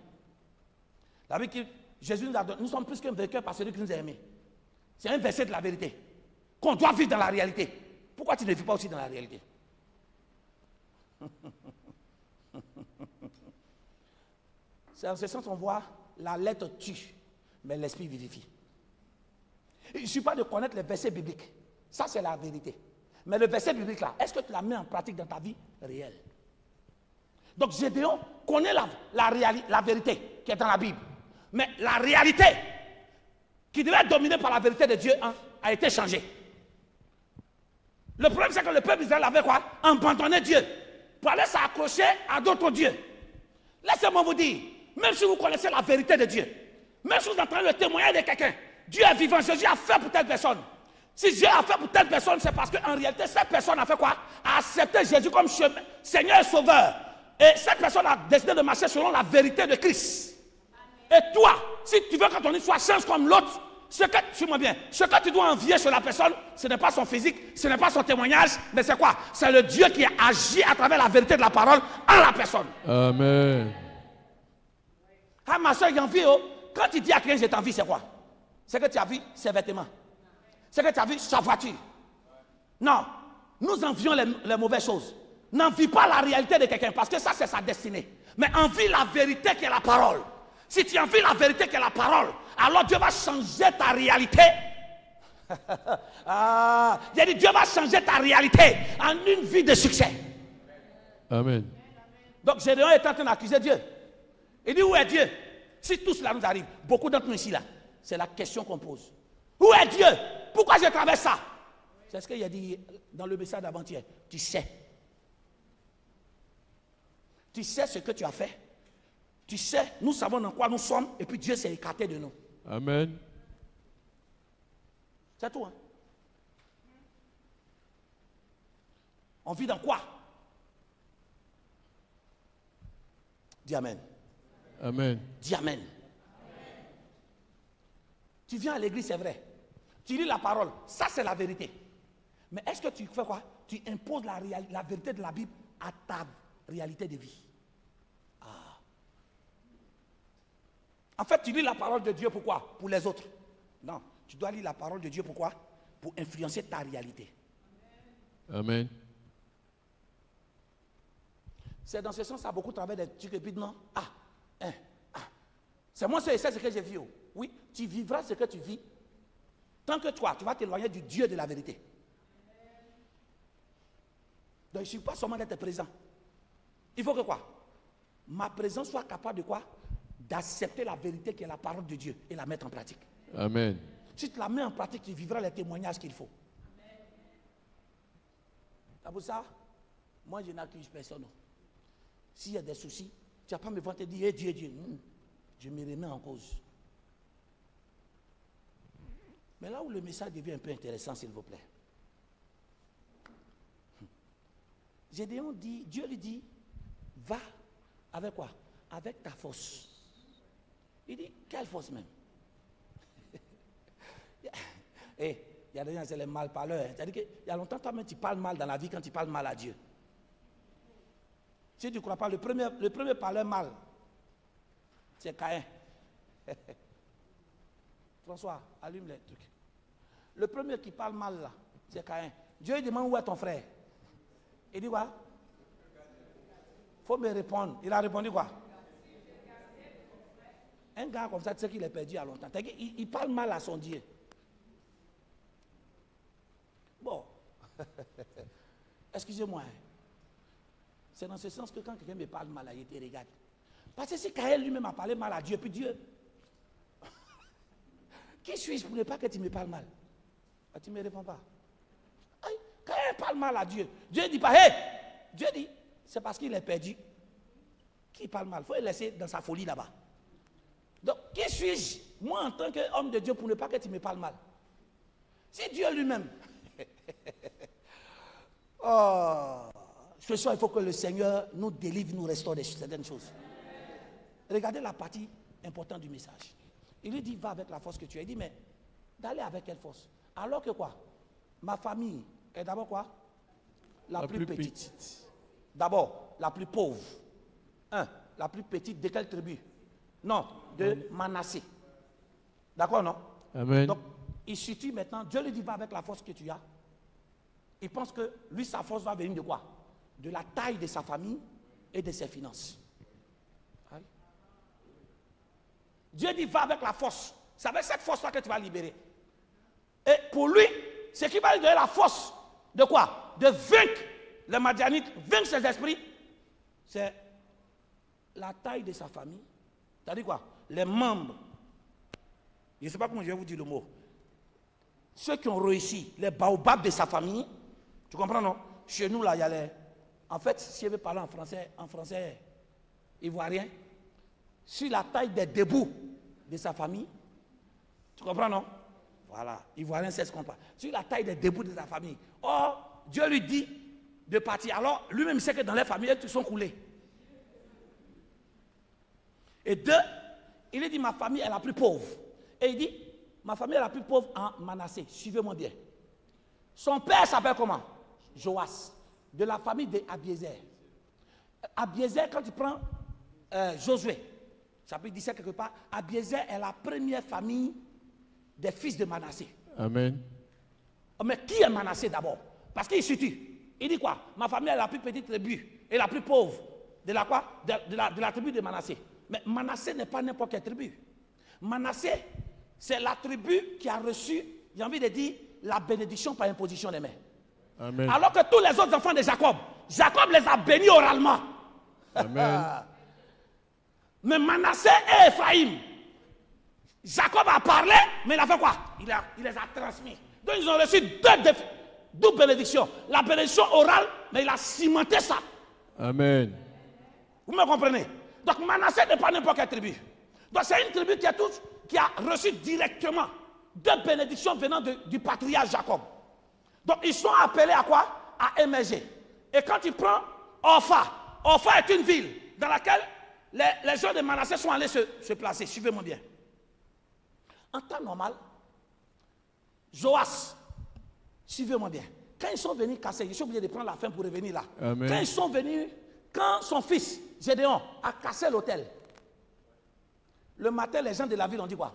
La Bible, que Jésus nous a donné, nous sommes plus qu'un vainqueur par celui qui nous a aimés. C'est un verset de la vérité. Qu'on doit vivre dans la réalité. Pourquoi tu ne vis pas aussi dans la réalité? C'est en ce sens qu'on voit la lettre tue, mais l'esprit vivifie. Il ne suffit pas de connaître les versets bibliques. Ça, c'est la vérité. Mais le verset biblique là, est-ce que tu l'as mis en pratique dans ta vie réelle? Donc Gédéon connaît la vérité qui est dans la Bible. Mais la réalité qui devait être dominée par la vérité de Dieu a été changée. Le problème, c'est que le peuple d'Israël avait quoi? Abandonné Dieu pour aller s'accrocher à d'autres dieux. Laissez-moi vous dire, même si vous connaissez la vérité de Dieu, même si vous entendez le témoignage de quelqu'un, Dieu est vivant, Jésus a fait pour telle personne. Si Dieu a fait pour telle personne, c'est parce qu'en réalité, cette personne a fait quoi? A accepté Jésus comme Seigneur et Sauveur. Et cette personne a décidé de marcher selon la vérité de Christ. Et toi, si tu veux que ton histoire change comme l'autre, ce que tu dois envier sur la personne, ce n'est pas son physique, ce n'est pas son témoignage, mais c'est quoi? C'est le Dieu qui agit à travers la vérité de la parole en la personne. Amen. Ah, ma soeur, j'envie, quand tu dis à quelqu'un, je t'envie, c'est quoi? C'est que tu as vu ses vêtements. C'est que tu as vu sa voiture. Non, nous envions les mauvaises choses. N'envie pas la réalité de quelqu'un, parce que ça, c'est sa destinée. Mais envie la vérité qui est la parole. Si tu envies la vérité qui est la parole, alors Dieu va changer ta réalité. J'ai dit, Dieu va changer ta réalité en une vie de succès. Amen. Donc Gédéon est en train d'accuser Dieu. Il dit, où est Dieu? Si tout cela nous arrive, beaucoup d'entre nous ici, là, c'est la question qu'on pose. Où est Dieu? Pourquoi je traverse ça? C'est ce qu'il a dit dans le message d'avant-hier. Tu sais. Tu sais ce que tu as fait. Tu sais, nous savons dans quoi nous sommes, et puis Dieu s'est écarté de nous. Amen. C'est tout. Hein? On vit dans quoi? Dis Amen. Amen. Dis Amen. Tu viens à l'église, c'est vrai. Tu lis la parole, ça c'est la vérité. Mais est-ce que tu fais quoi? Tu imposes la vérité de la Bible à ta réalité de vie. En fait, tu lis la parole de Dieu pourquoi? Pour les autres. Non, tu dois lire la parole de Dieu pourquoi? Pour influencer ta réalité. Amen. C'est dans ce sens que ça a beaucoup travaillé des trucs et puis non. C'est moi c'est ce que j'ai vu. Oui, tu vivras ce que tu vis. Tant que toi, tu vas t'éloigner du Dieu de la vérité. Donc il ne suffit pas seulement d'être présent. Il faut que quoi? Ma présence soit capable de quoi? D'accepter la vérité qui est la parole de Dieu et la mettre en pratique. Amen. Si tu la mets en pratique, tu vivras les témoignages qu'il faut. C'est pour ça, moi je n'accuse personne. S'il y a des soucis, tu n'as pas me voir te dire, hey, Dieu, je me remets en cause. Mais là où le message devient un peu intéressant, s'il vous plaît. Gédéon dit, Dieu lui dit, va avec quoi? Avec ta force. Il dit, quelle force même? Il y a des gens, c'est les mal parleurs. C'est-à-dire qu'il y a longtemps, toi-même, tu parles mal dans la vie quand tu parles mal à Dieu. Si tu ne crois pas, le premier parleur mal, c'est Caïn. François, allume les trucs. Le premier qui parle mal là, c'est Caïn. Dieu demande où est ton frère? Il dit quoi? Il faut me répondre. Il a répondu quoi? Un gars comme ça, tu sais qu'il est perdu il y a longtemps. Il parle mal à son Dieu. Bon, excusez-moi. Hein. C'est dans ce sens que quand quelqu'un me parle mal, il te regarde. Parce que si Kaël lui-même a parlé mal à Dieu, puis Dieu, qui suis-je pour ne pas que tu me parles mal? Tu ne me réponds pas. Kaël parle mal à Dieu. Dieu ne dit pas, hé! Dieu dit, c'est parce qu'il est perdu. Qui parle mal? Il faut le laisser dans sa folie là-bas. Donc, qui suis-je, moi, en tant qu'homme de Dieu, pour ne pas que tu me parles mal? C'est Dieu lui-même. Oh, ce soir, il faut que le Seigneur nous délivre, nous restaure de certaines choses. Regardez la partie importante du message. Il lui dit, va avec la force que tu as. Il dit, mais d'aller avec quelle force? Alors que quoi? Ma famille est d'abord quoi? La plus petite. D'abord, la plus pauvre. La plus petite de quelle tribu? Non, de Manassé. D'accord, non? Amen. Donc, il situe maintenant, Dieu lui dit, va avec la force que tu as. Il pense que lui, sa force va venir de quoi? De la taille de sa famille et de ses finances. Aïe. Dieu dit, va avec la force. C'est avec cette force-là que tu vas libérer. Et pour lui, ce qui va lui donner la force de quoi? De vaincre les Madianites, vaincre ses esprits, c'est la taille de sa famille. C'est-à-dire quoi? Les membres. Je ne sais pas comment je vais vous dire le mot. Ceux qui ont réussi, les baobabs de sa famille, tu comprends, non? Chez nous, là, il y a les... En fait, si je veux parler en français ivoirien, sur la taille des débuts de sa famille, tu comprends, non? Voilà, ivoirien, c'est ce qu'on parle. Sur la taille des débuts de sa famille. Or, Dieu lui dit de partir. Alors, lui-même sait que dans les familles, tous sont coulés. Et deux, il lui dit, ma famille est la plus pauvre. Et il dit, ma famille est la plus pauvre en Manassé. Suivez-moi bien. Son père s'appelle comment? Joas, de la famille d'Abiézer. Abiézer, quand tu prends Josué, chapitre 17 quelque part, Abiézer est la première famille des fils de Manassé. Amen. Mais qui est Manassé d'abord? Parce qu'il situe. Il dit quoi? Ma famille est la plus petite tribu et la plus pauvre de la quoi? De la tribu de Manassé. Mais Manassé n'est pas n'importe quelle tribu. Manassé, c'est la tribu qui a reçu, j'ai envie de dire, la bénédiction par imposition des mains. Amen. Alors que tous les autres enfants de Jacob, Jacob les a bénis oralement. Amen. Mais Manassé et Ephraïm, Jacob a parlé, mais il a fait quoi? Il les a transmis. Donc ils ont reçu deux bénédictions. La bénédiction orale, mais il a cimenté ça. Amen. Vous me comprenez? Donc Manassé n'est pas n'importe quelle tribu. Donc c'est une tribu qui a reçu directement deux bénédictions venant du patriarche Jacob. Donc ils sont appelés à quoi? À émerger. Et quand tu prends Opha, Opha est une ville dans laquelle les gens de Manassé sont allés se placer. Suivez-moi bien. En temps normal, Joas, suivez-moi bien. Quand ils sont venus casser, je suis obligé de prendre la fin pour revenir là. Amen. Quand ils sont venus, quand son fils, Gédéon, a cassé l'autel, le matin, les gens de la ville ont dit quoi?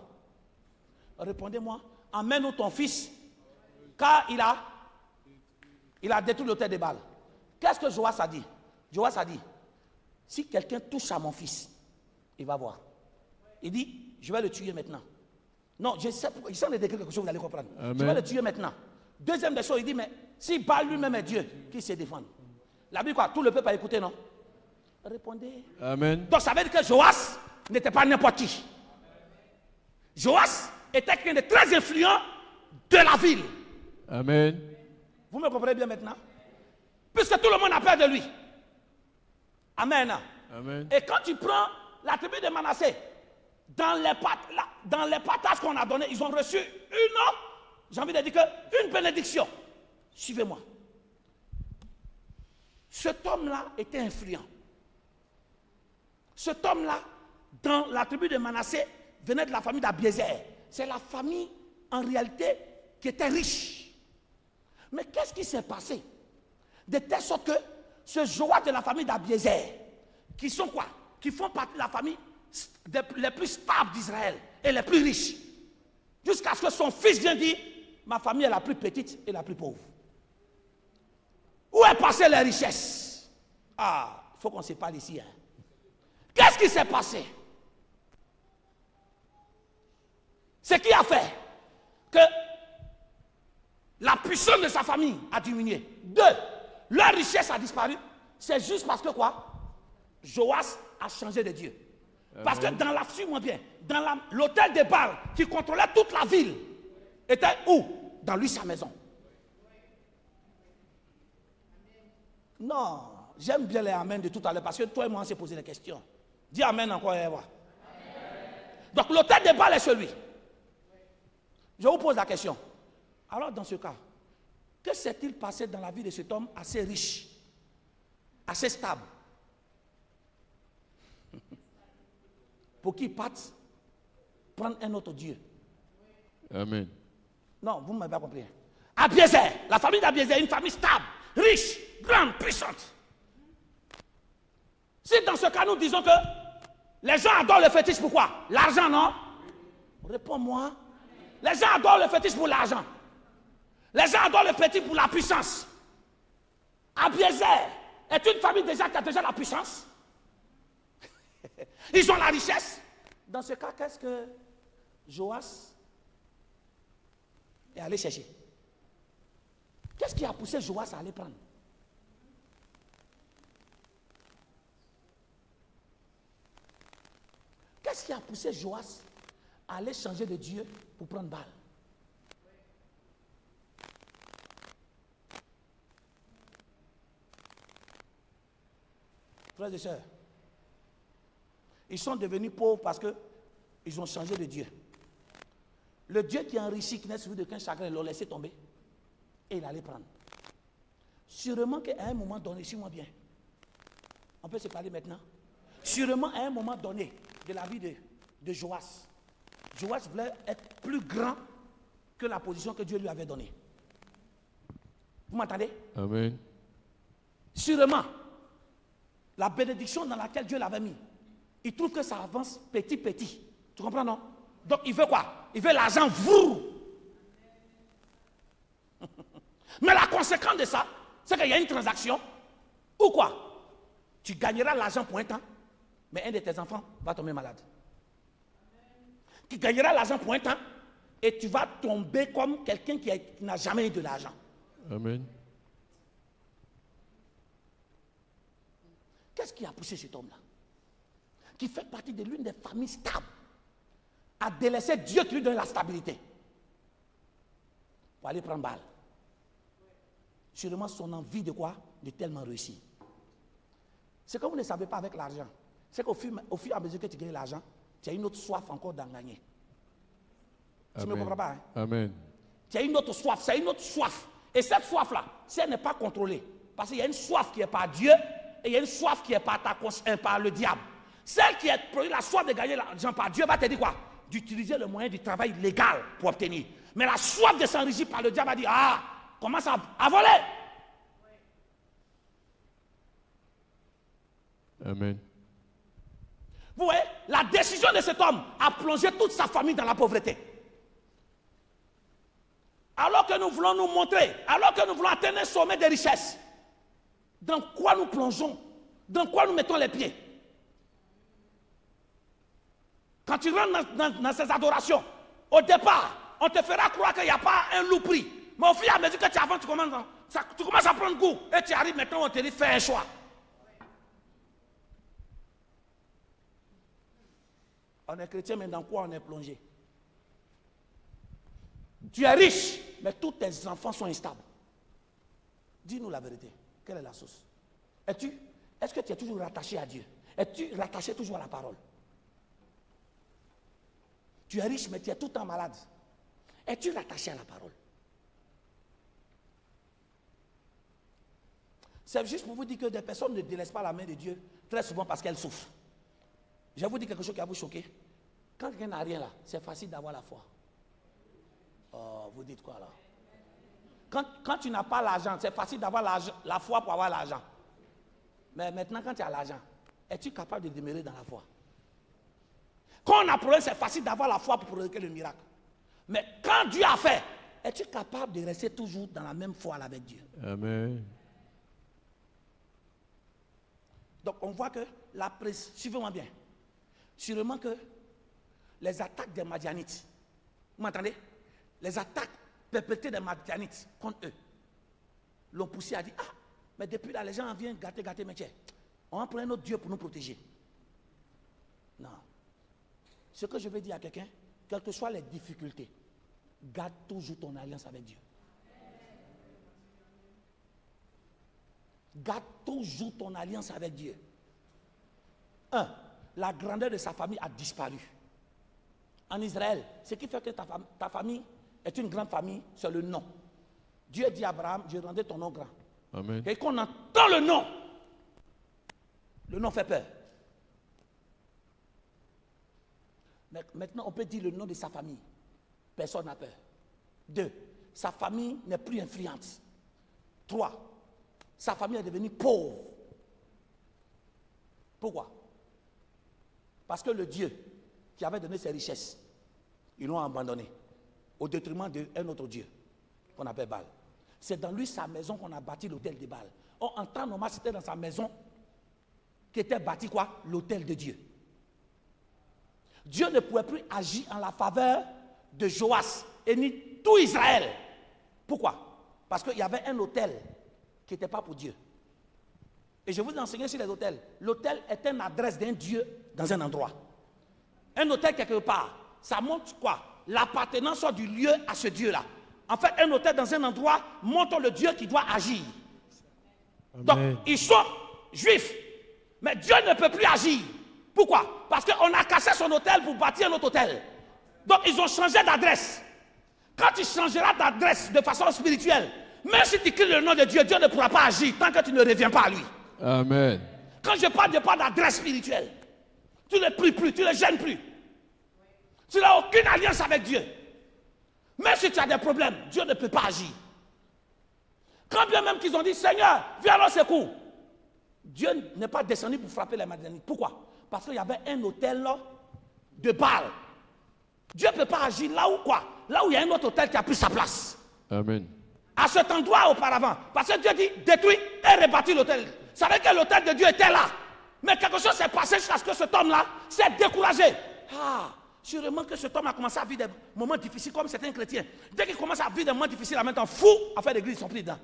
Répondez-moi, emmène-nous ton fils, car il a détruit l'autel de Baal. Qu'est-ce que Joas a dit? Joas a dit, si quelqu'un touche à mon fils, il va voir. Il dit, je vais le tuer maintenant. Non, je sais de décrire quelque chose, vous allez comprendre. Amen. Je vais le tuer maintenant. Deuxième des choses, il dit, mais si Baal lui-même est Dieu, qui se défend? La Bible quoi? Tout le peuple a écouté, non? Répondez. Amen. Donc ça veut dire que Joas n'était pas n'importe qui. Joas était quelqu'un de très influent de la ville. Amen. Vous me comprenez bien maintenant? Puisque tout le monde a peur de lui. Amen. Amen. Et quand tu prends la tribu de Manassé, dans les partages qu'on a donnés, ils ont reçu j'ai envie de dire une bénédiction. Suivez-moi. Cet homme-là était influent. Cet homme-là, dans la tribu de Manassé, venait de la famille d'Abiézer. C'est la famille, en réalité, qui était riche. Mais qu'est-ce qui s'est passé? De telle sorte que ce Joas de la famille d'Abiézer, qui sont quoi? Qui font partie de la famille les plus stables d'Israël et les plus riches. Jusqu'à ce que son fils vienne dire, ma famille est la plus petite et la plus pauvre. Où est passée les richesses? Ah, il faut qu'on se parle ici. Hein. Qu'est-ce qui s'est passé? Ce qui a fait que la puissance de sa famille a diminué. 2, leur richesse a disparu. C'est juste parce que quoi? Joas a changé de Dieu. Parce que dans la, suis-moi bien, dans l'hôtel de Baal qui contrôlait toute la ville, était où? Dans lui, sa maison. Non, j'aime bien les amen de tout à l'heure parce que toi et moi on s'est posé des questions. Dis amen encore et voir. Donc l'hôtel de Baal est celui. Je vous pose la question. Alors dans ce cas, que s'est-il passé dans la vie de cet homme assez riche, assez stable, pour qu'il parte prendre un autre Dieu? Amen. Non, vous ne m'avez pas compris. Abiezer, la famille d'Abiezer est une famille stable, riche, grande, puissante. Si dans ce cas nous disons que les gens adorent le fétiche, pourquoi? L'argent, non? Réponds-moi. Les gens adorent le fétiche pour l'argent. Les gens adorent le fétiche pour la puissance. Abiezer est une famille déjà qui a déjà la puissance. Ils ont la richesse. Dans ce cas, qu'est-ce que Joas est allé chercher? Qu'est-ce qui a poussé Joas à aller prendre? Qu'est-ce qui a poussé Joas à aller changer de Dieu pour prendre Baal? Frères et sœurs, ils sont devenus pauvres parce qu'ils ont changé de Dieu. Le Dieu qui enrichit, qui n'est suivi de qu'un chagrin, ils l'ont laissé tomber et il allait prendre. Sûrement qu'à un moment donné, suis-moi bien, on peut se parler maintenant. Sûrement à un moment donné de la vie de Joas, Joas voulait être plus grand que la position que Dieu lui avait donnée. Vous m'entendez? Amen. Sûrement, la bénédiction dans laquelle Dieu l'avait mis, il trouve que ça avance petit, petit. Tu comprends, non? Donc il veut quoi? Il veut l'argent, vous. Mais la conséquence de ça, c'est qu'il y a une transaction. Ou quoi? Tu gagneras l'argent pour un temps, mais un de tes enfants va tomber malade. Tu gagneras l'argent pour un temps, et tu vas tomber comme quelqu'un qui n'a jamais eu de l'argent. Amen. Qu'est-ce qui a poussé cet homme-là, qui fait partie de l'une des familles stables, à délaisser Dieu qui lui donne la stabilité pour aller prendre Baal? Sûrement son envie de quoi? De tellement réussir. C'est que vous ne savez pas avec l'argent. C'est qu'au fur et à mesure que tu gagnes l'argent, tu as une autre soif encore d'en gagner. Tu ne me comprends pas, hein? Amen. Tu as une autre soif, c'est une autre soif. Et cette soif-là, si elle n'est pas contrôlée, parce qu'il y a une soif qui est par Dieu, et il y a une soif qui est par le diable. Celle qui est la soif de gagner l'argent par Dieu va te dire quoi? D'utiliser le moyen du travail légal pour obtenir. Mais la soif de s'enrichir par le diable va dire, ah, commence à voler. Amen. Vous voyez, la décision de cet homme a plongé toute sa famille dans la pauvreté. Alors que nous voulons nous montrer, alors que nous voulons atteindre un sommet de richesse, dans quoi nous plongeons? Dans quoi nous mettons les pieds? Quand tu rentres dans ces adorations, au départ, on te fera croire qu'il n'y a pas un loup prix. Mais au fur et à mesure que tu avances, tu commences à prendre goût. Et tu arrives maintenant, on te dit, fais un choix. On est chrétien, mais dans quoi on est plongé? Tu es riche, mais tous tes enfants sont instables. Dis-nous la vérité. Quelle est la source? Est-ce que tu es toujours rattaché à Dieu? Es-tu rattaché toujours à la parole? Tu es riche, mais tu es tout le temps malade. Es-tu rattaché à la parole? C'est juste pour vous dire que des personnes ne délaissent pas la main de Dieu très souvent parce qu'elles souffrent. Je vais vous dire quelque chose qui va vous choquer. Quand quelqu'un n'a rien là, c'est facile d'avoir la foi. Oh, vous dites quoi là? Quand tu n'as pas l'argent, c'est facile d'avoir la foi pour avoir l'argent. Mais maintenant, quand tu as l'argent, es-tu capable de demeurer dans la foi? Quand on a problème, c'est facile d'avoir la foi pour provoquer le miracle. Mais quand Dieu a fait, es-tu capable de rester toujours dans la même foi avec Dieu? Amen. Donc on voit que la presse, suivez-moi bien, sûrement que les attaques des Madianites Vous m'entendez? Les attaques perpétrées des Madianites contre eux l'ont poussé à dire, ah, mais depuis là, les gens viennent gâter, mais tiens, on va prendre un autre Dieu pour nous protéger. Non. Ce que je veux dire à quelqu'un, quelles que soient les difficultés, garde toujours ton alliance avec Dieu. Garde toujours ton alliance avec Dieu. 1. La grandeur de sa famille a disparu. En Israël, ce qui fait que ta famille est une grande famille, c'est le nom. Dieu dit à Abraham, je rendrai ton nom grand. Amen. Et qu'on entend le nom fait peur. Mais maintenant, on peut dire le nom de sa famille. Personne n'a peur. 2. Sa famille n'est plus influente. 3. Sa famille est devenue pauvre. Pourquoi? Parce que le Dieu qui avait donné ses richesses, ils l'ont abandonné au détriment d'un autre Dieu qu'on appelle Baal. C'est dans lui, sa maison, qu'on a bâti l'autel de Baal. Or, en temps normal, c'était dans sa maison qu'était bâti quoi? L'autel de Dieu. Dieu ne pouvait plus agir en la faveur de Joas et ni tout Israël. Pourquoi? Parce qu'il y avait un autel qui n'était pas pour Dieu. Et je vous ai enseigné sur les autels. L'autel est une adresse d'un Dieu dans un endroit. Un autel quelque part, ça montre quoi? L'appartenance du lieu à ce Dieu-là. En fait, un autel dans un endroit montre le Dieu qui doit agir. Amen. Donc, ils sont juifs, mais Dieu ne peut plus agir. Pourquoi? Parce qu'on a cassé son autel pour bâtir un autre autel. Donc, ils ont changé d'adresse. Quand tu changeras d'adresse de façon spirituelle, même si tu cries le nom de Dieu, Dieu ne pourra pas agir tant que tu ne reviens pas à lui. Amen. Quand je parle d'adresse spirituelle, tu ne pries plus, tu ne gênes plus. Tu n'as aucune alliance avec Dieu. Même si tu as des problèmes, Dieu ne peut pas agir. Quand bien même qu'ils ont dit, Seigneur, viens à notre secours, Dieu n'est pas descendu pour frapper les Madianites. Pourquoi? Parce qu'il y avait un autel de Baal. Dieu ne peut pas agir là où quoi? Là où il y a un autre autel qui a pris sa place. Amen. À cet endroit auparavant. Parce que Dieu dit, détruis et rebâtis l'autel. Vous savez que l'autel de Dieu était là. Mais quelque chose s'est passé jusqu'à ce que cet homme-là s'est découragé. Ah, sûrement que cet homme a commencé à vivre des moments difficiles comme certains chrétiens. Dès qu'il commence à vivre des moments difficiles, là maintenant, fou, à faire l'église, ils sont pris dedans.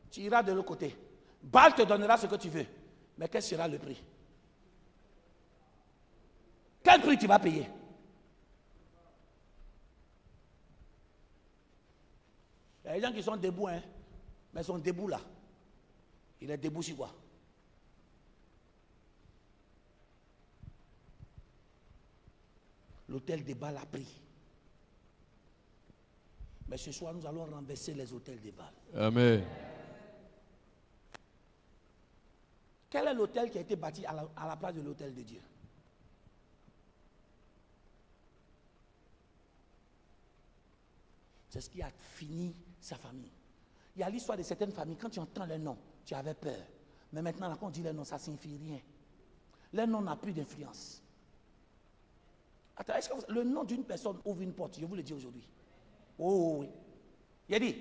Tu iras de l'autre côté. Baal te donnera ce que tu veux. Mais quel sera le prix? Quel prix tu vas payer? Il y a des gens qui sont debout, hein, mais ils sont debout là. Il est debout sur quoi? L'autel de Baal a pris. Mais ce soir, nous allons renverser les autels de Baal. Amen. Quel est l'autel qui a été bâti à la place de l'autel de Dieu? C'est ce qui a fini sa famille. Il y a l'histoire de certaines familles, quand tu entends les noms, tu avais peur. Mais maintenant, quand on dit les noms, ça ne signifie rien. Les noms n'ont plus d'influence. Attends, est-ce que le nom d'une personne ouvre une porte? Je vous le dis aujourd'hui. Oh oui. Il a dit,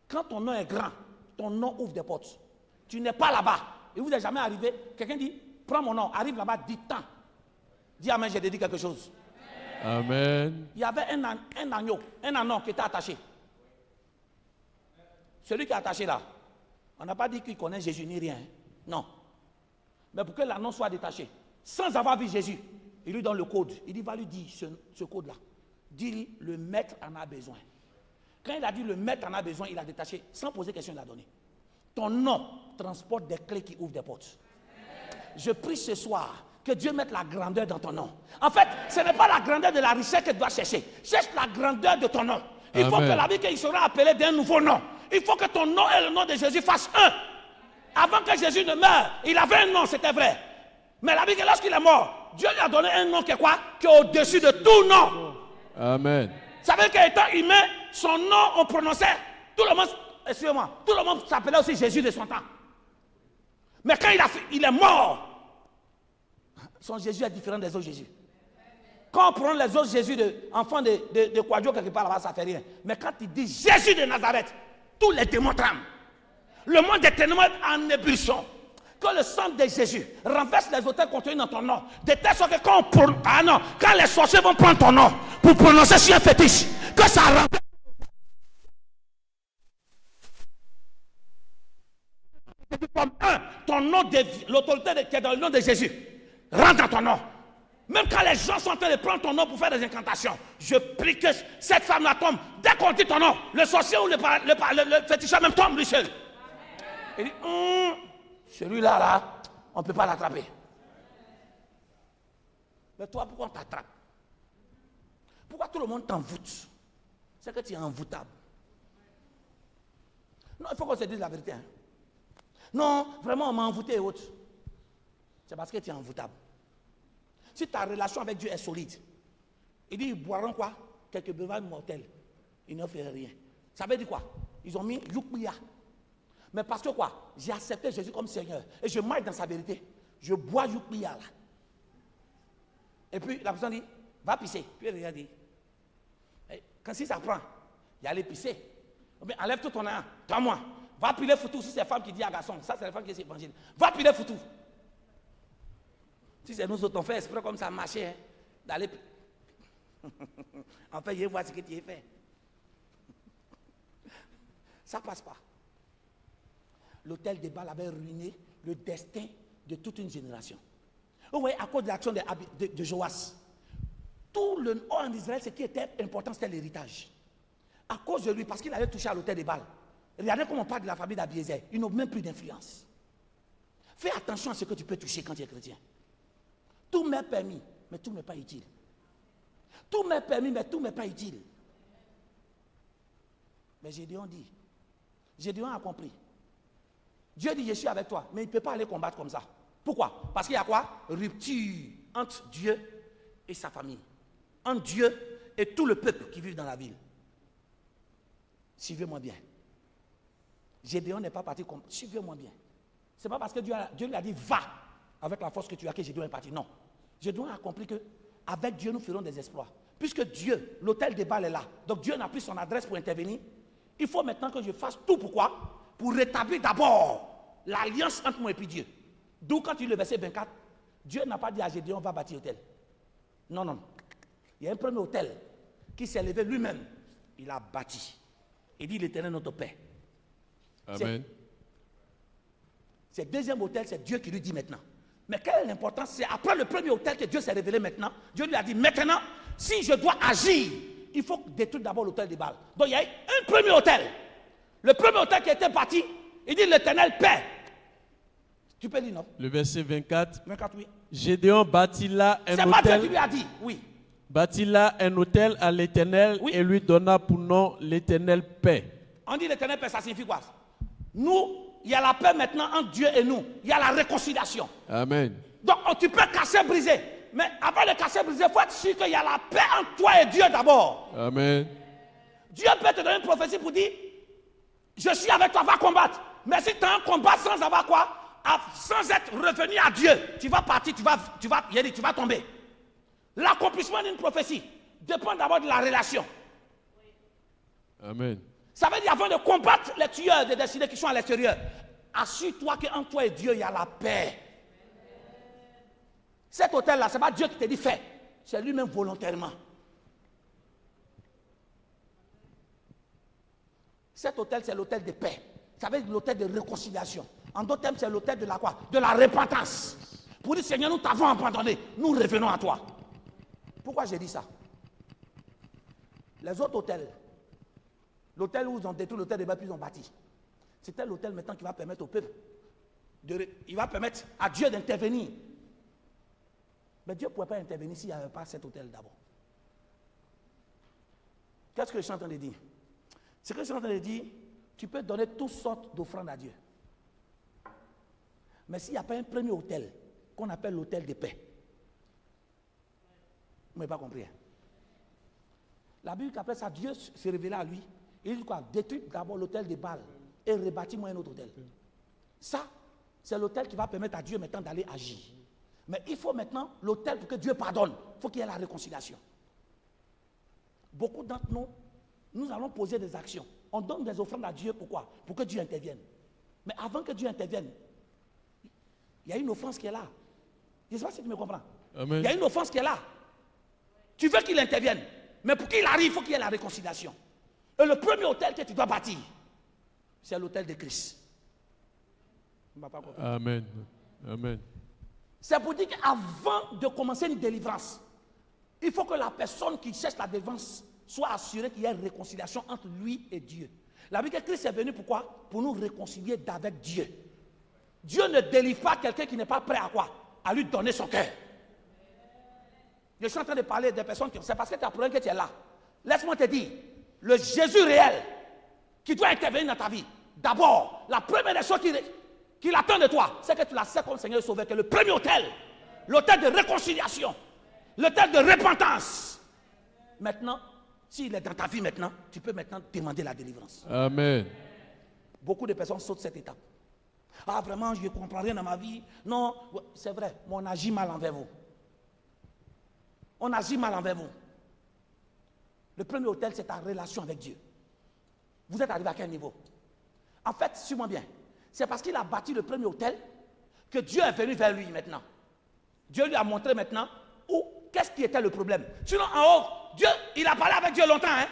quand ton nom est grand, ton nom ouvre des portes. Tu n'es pas là-bas. Il vous est jamais arrivé, quelqu'un dit, prends mon nom, arrive là-bas, dis tant. Dis amen, j'ai dit quelque chose. Amen. Il y avait un agneau qui était attaché. Celui qui est attaché là, on n'a pas dit qu'il connaît Jésus ni rien. Non. Mais pour que l'agneau soit détaché, sans avoir vu Jésus, il lui donne le code. Il dit, va lui dire ce code-là. Dis-lui, le maître en a besoin. Quand il a dit le maître en a besoin, il a détaché. Sans poser question, il a donné. Ton nom transporte des clés qui ouvrent des portes. Je prie ce soir que Dieu mette la grandeur dans ton nom. En fait, ce n'est pas la grandeur de la richesse que tu dois chercher. Cherche la grandeur de ton nom. Il faut que la vie qu'il sera appelé d'un nouveau nom. Il faut que ton nom et le nom de Jésus fassent un. Avant que Jésus ne meure, il avait un nom, c'était vrai. Mais la vie que lorsqu'il est mort, Dieu lui a donné un nom qui est quoi? Qui est au-dessus de tout nom. Amen. Ça veut dire qu'étant humain, son nom, on prononçait. Tout le monde, excusez-moi, tout le monde s'appelait aussi Jésus de son temps. Mais quand il est mort, son Jésus est différent des autres Jésus. Quand on prend les autres Jésus, enfants de Kwadjo quelque part là-bas, ça ne fait rien. Mais quand il dit Jésus de Nazareth, tous les démons tremblent. Le monde est tellement en ébullition que le sang de Jésus renverse les autels contenus dans ton nom. De telle sorte que quand les sorciers vont prendre ton nom pour prononcer sur un fétiche, que ça renverse. Comme ton nom, l'autorité qui est dans le nom de Jésus, rentre dans ton nom. Même quand les gens sont en train de prendre ton nom pour faire des incantations, je prie que cette femme-là tombe. Dès qu'on dit ton nom, le sorcier ou le féticheur même tombe lui seul. Il dit, celui-là, là, on ne peut pas l'attraper. Mais toi, pourquoi on t'attrape? Pourquoi tout le monde t'envoûte? C'est que tu es envoûtable. Non, il faut qu'on se dise la vérité. Hein. Non, vraiment, on m'a envoûté et autres. C'est parce que tu es envoûtable. Si ta relation avec Dieu est solide, il dit, ils boiront quoi? Quelques breuvages mortels. Ils ne feront rien. Ça veut dire quoi? Ils ont mis Yukbiya. Mais parce que quoi? J'ai accepté Jésus comme Seigneur. Et je marche dans sa vérité. Je bois Yukbiya là. Et puis la personne dit, va pisser. Puis elle regarde dit, quand si ça prend, il y a aller pisser. Mais enlève tout ton âme, toi-moi. Va piler foutu. Si c'est femme qui dit à garçon, ça c'est la femme qui est évangile. Va piler foutu. Si c'est nous autres, on fait exprès comme ça marcher, hein, d'aller. En fait, je vois ce que tu as fait. Ça ne passe pas. L'hôtel de Baal avait ruiné le destin de toute une génération. Vous voyez, à cause de l'action de Joas, tout le nord en Israël, ce qui était important, c'était l'héritage. À cause de lui, parce qu'il allait toucher à l'hôtel de Baal. Regardez comment on parle de la famille d'Abiézer. Ils n'ont même plus d'influence. Fais attention à ce que tu peux toucher quand tu es chrétien. Tout m'est permis, mais tout n'est pas utile. Tout m'est permis, mais tout n'est pas utile. Mais Gédéon dit, Gédéon a compris. Dieu dit, je suis avec toi, mais il ne peut pas aller combattre comme ça. Pourquoi? Parce qu'il y a quoi? Rupture entre Dieu et sa famille. Entre Dieu et tout le peuple qui vit dans la ville. Suivez-moi bien. Gédéon n'est pas parti comme... Suivez-moi bien. Ce n'est pas parce que Dieu lui a dit, va avec la force que tu as que Gédéon est parti. Non. Gédéon a compris que avec Dieu, nous ferons des exploits. Puisque Dieu, l'autel des Baal est là. Donc Dieu n'a plus son adresse pour intervenir. Il faut maintenant que je fasse tout. Pourquoi? Pour rétablir d'abord l'alliance entre moi et puis Dieu. D'où quand tu lis le verset 24, Dieu n'a pas dit à Gédéon, va bâtir l'autel. Non, non. Il y a un premier autel qui s'est levé lui-même. Il a bâti. Il dit, l'Éternel notre Père. Amen. C'est le deuxième autel, c'est Dieu qui lui dit maintenant. Mais quelle est l'importance? C'est après le premier autel que Dieu s'est révélé maintenant. Dieu lui a dit, maintenant, si je dois agir, il faut détruire d'abord l'autel des Baal. Donc il y a un premier autel. Le premier autel qui a été bâti, il dit l'Éternel Père. Tu peux lire, non? Le verset 24. 24, oui. Gédéon bâtit là un autel. C'est pas Dieu qui lui a dit, oui. Bâtit là un autel à l'Éternel, oui, et lui donna pour nom l'Éternel Paix. On dit l'Éternel Paix, ça signifie quoi? Nous, il y a la paix maintenant entre Dieu et nous. Il y a la réconciliation. Amen. Donc tu peux casser, briser. Mais avant de casser, briser, il faut être sûr qu'il y a la paix entre toi et Dieu d'abord. Amen. Dieu peut te donner une prophétie pour dire, je suis avec toi, va combattre. Mais si tu as un combat sans avoir quoi? Sans être revenu à Dieu, tu vas partir, tu vas tomber. L'accomplissement d'une prophétie dépend d'abord de la relation. Amen. Ça veut dire avant de combattre les tueurs de destinée qui sont à l'extérieur, assure-toi qu'entre toi et Dieu, il y a la paix. Cet hôtel-là, ce n'est pas Dieu qui te dit fais, c'est lui-même volontairement. Cet hôtel, c'est l'hôtel de paix. Ça veut dire l'hôtel de réconciliation. En d'autres termes, c'est l'hôtel de la quoi? De la repentance. Pour dire, Seigneur, nous t'avons abandonné, nous revenons à toi. Pourquoi j'ai dit ça? Les autres hôtels, l'hôtel où ils ont détruit l'hôtel des Baal, puis ils ont bâti. C'était l'hôtel maintenant qui va permettre au peuple, il va permettre à Dieu d'intervenir. Mais Dieu ne pourrait pas intervenir s'il n'y avait pas cet hôtel d'abord. Qu'est-ce que je suis en train de dire? Ce que je suis en train de dire, tu peux donner toutes sortes d'offrandes à Dieu. Mais s'il n'y a pas un premier hôtel, qu'on appelle l'hôtel de paix, vous n'avez pas compris. Hein? La Bible appelle ça, Dieu se révéla à lui. Il dit quoi? Détruis d'abord l'hôtel de Baal et rebâtis-moi un autre hôtel. Ça, c'est l'hôtel qui va permettre à Dieu maintenant d'aller agir. Mais il faut maintenant l'hôtel pour que Dieu pardonne. Il faut qu'il y ait la réconciliation. Beaucoup d'entre nous, nous allons poser des actions. On donne des offrandes à Dieu, pourquoi? Pour que Dieu intervienne. Mais avant que Dieu intervienne, Il y a une offense qui est là. Je ne sais pas si tu me comprends. Amen. Il y a une offense qui est là. Tu veux qu'il intervienne. Mais pour qu'il arrive, il faut qu'il y ait la réconciliation. Et le premier hôtel que tu dois bâtir, c'est l'hôtel de Christ. Amen. Amen. C'est pour dire qu'avant de commencer une délivrance, il faut que la personne qui cherche la délivrance soit assurée qu'il y ait une réconciliation entre lui et Dieu. La Bible dit que Christ est venu pourquoi? Pour nous réconcilier avec Dieu. Dieu ne délivre pas quelqu'un qui n'est pas prêt à quoi? À lui donner son cœur. Je suis en train de parler des personnes qui... C'est parce que tu as problème que tu es là. Laisse-moi te dire, le Jésus réel qui doit intervenir dans ta vie, d'abord, la première des choses qu'il attend de toi, c'est que tu l'acceptes comme Seigneur et Sauveur, que le premier hôtel, l'hôtel de réconciliation, l'hôtel de repentance. Maintenant, s'il est dans ta vie maintenant, tu peux maintenant demander la délivrance. Amen. Beaucoup de personnes sautent cette étape. Ah, vraiment, je ne comprends rien dans ma vie. Non, c'est vrai, mais on agit mal envers vous. On agit mal envers vous. Le premier hôtel, c'est ta relation avec Dieu. Vous êtes arrivé à quel niveau? En fait, suis-moi bien. C'est parce qu'il a bâti le premier hôtel que Dieu est venu vers lui maintenant. Dieu lui a montré maintenant qu'est-ce qui était le problème. Sinon, en haut, Dieu, il a parlé avec Dieu longtemps, hein?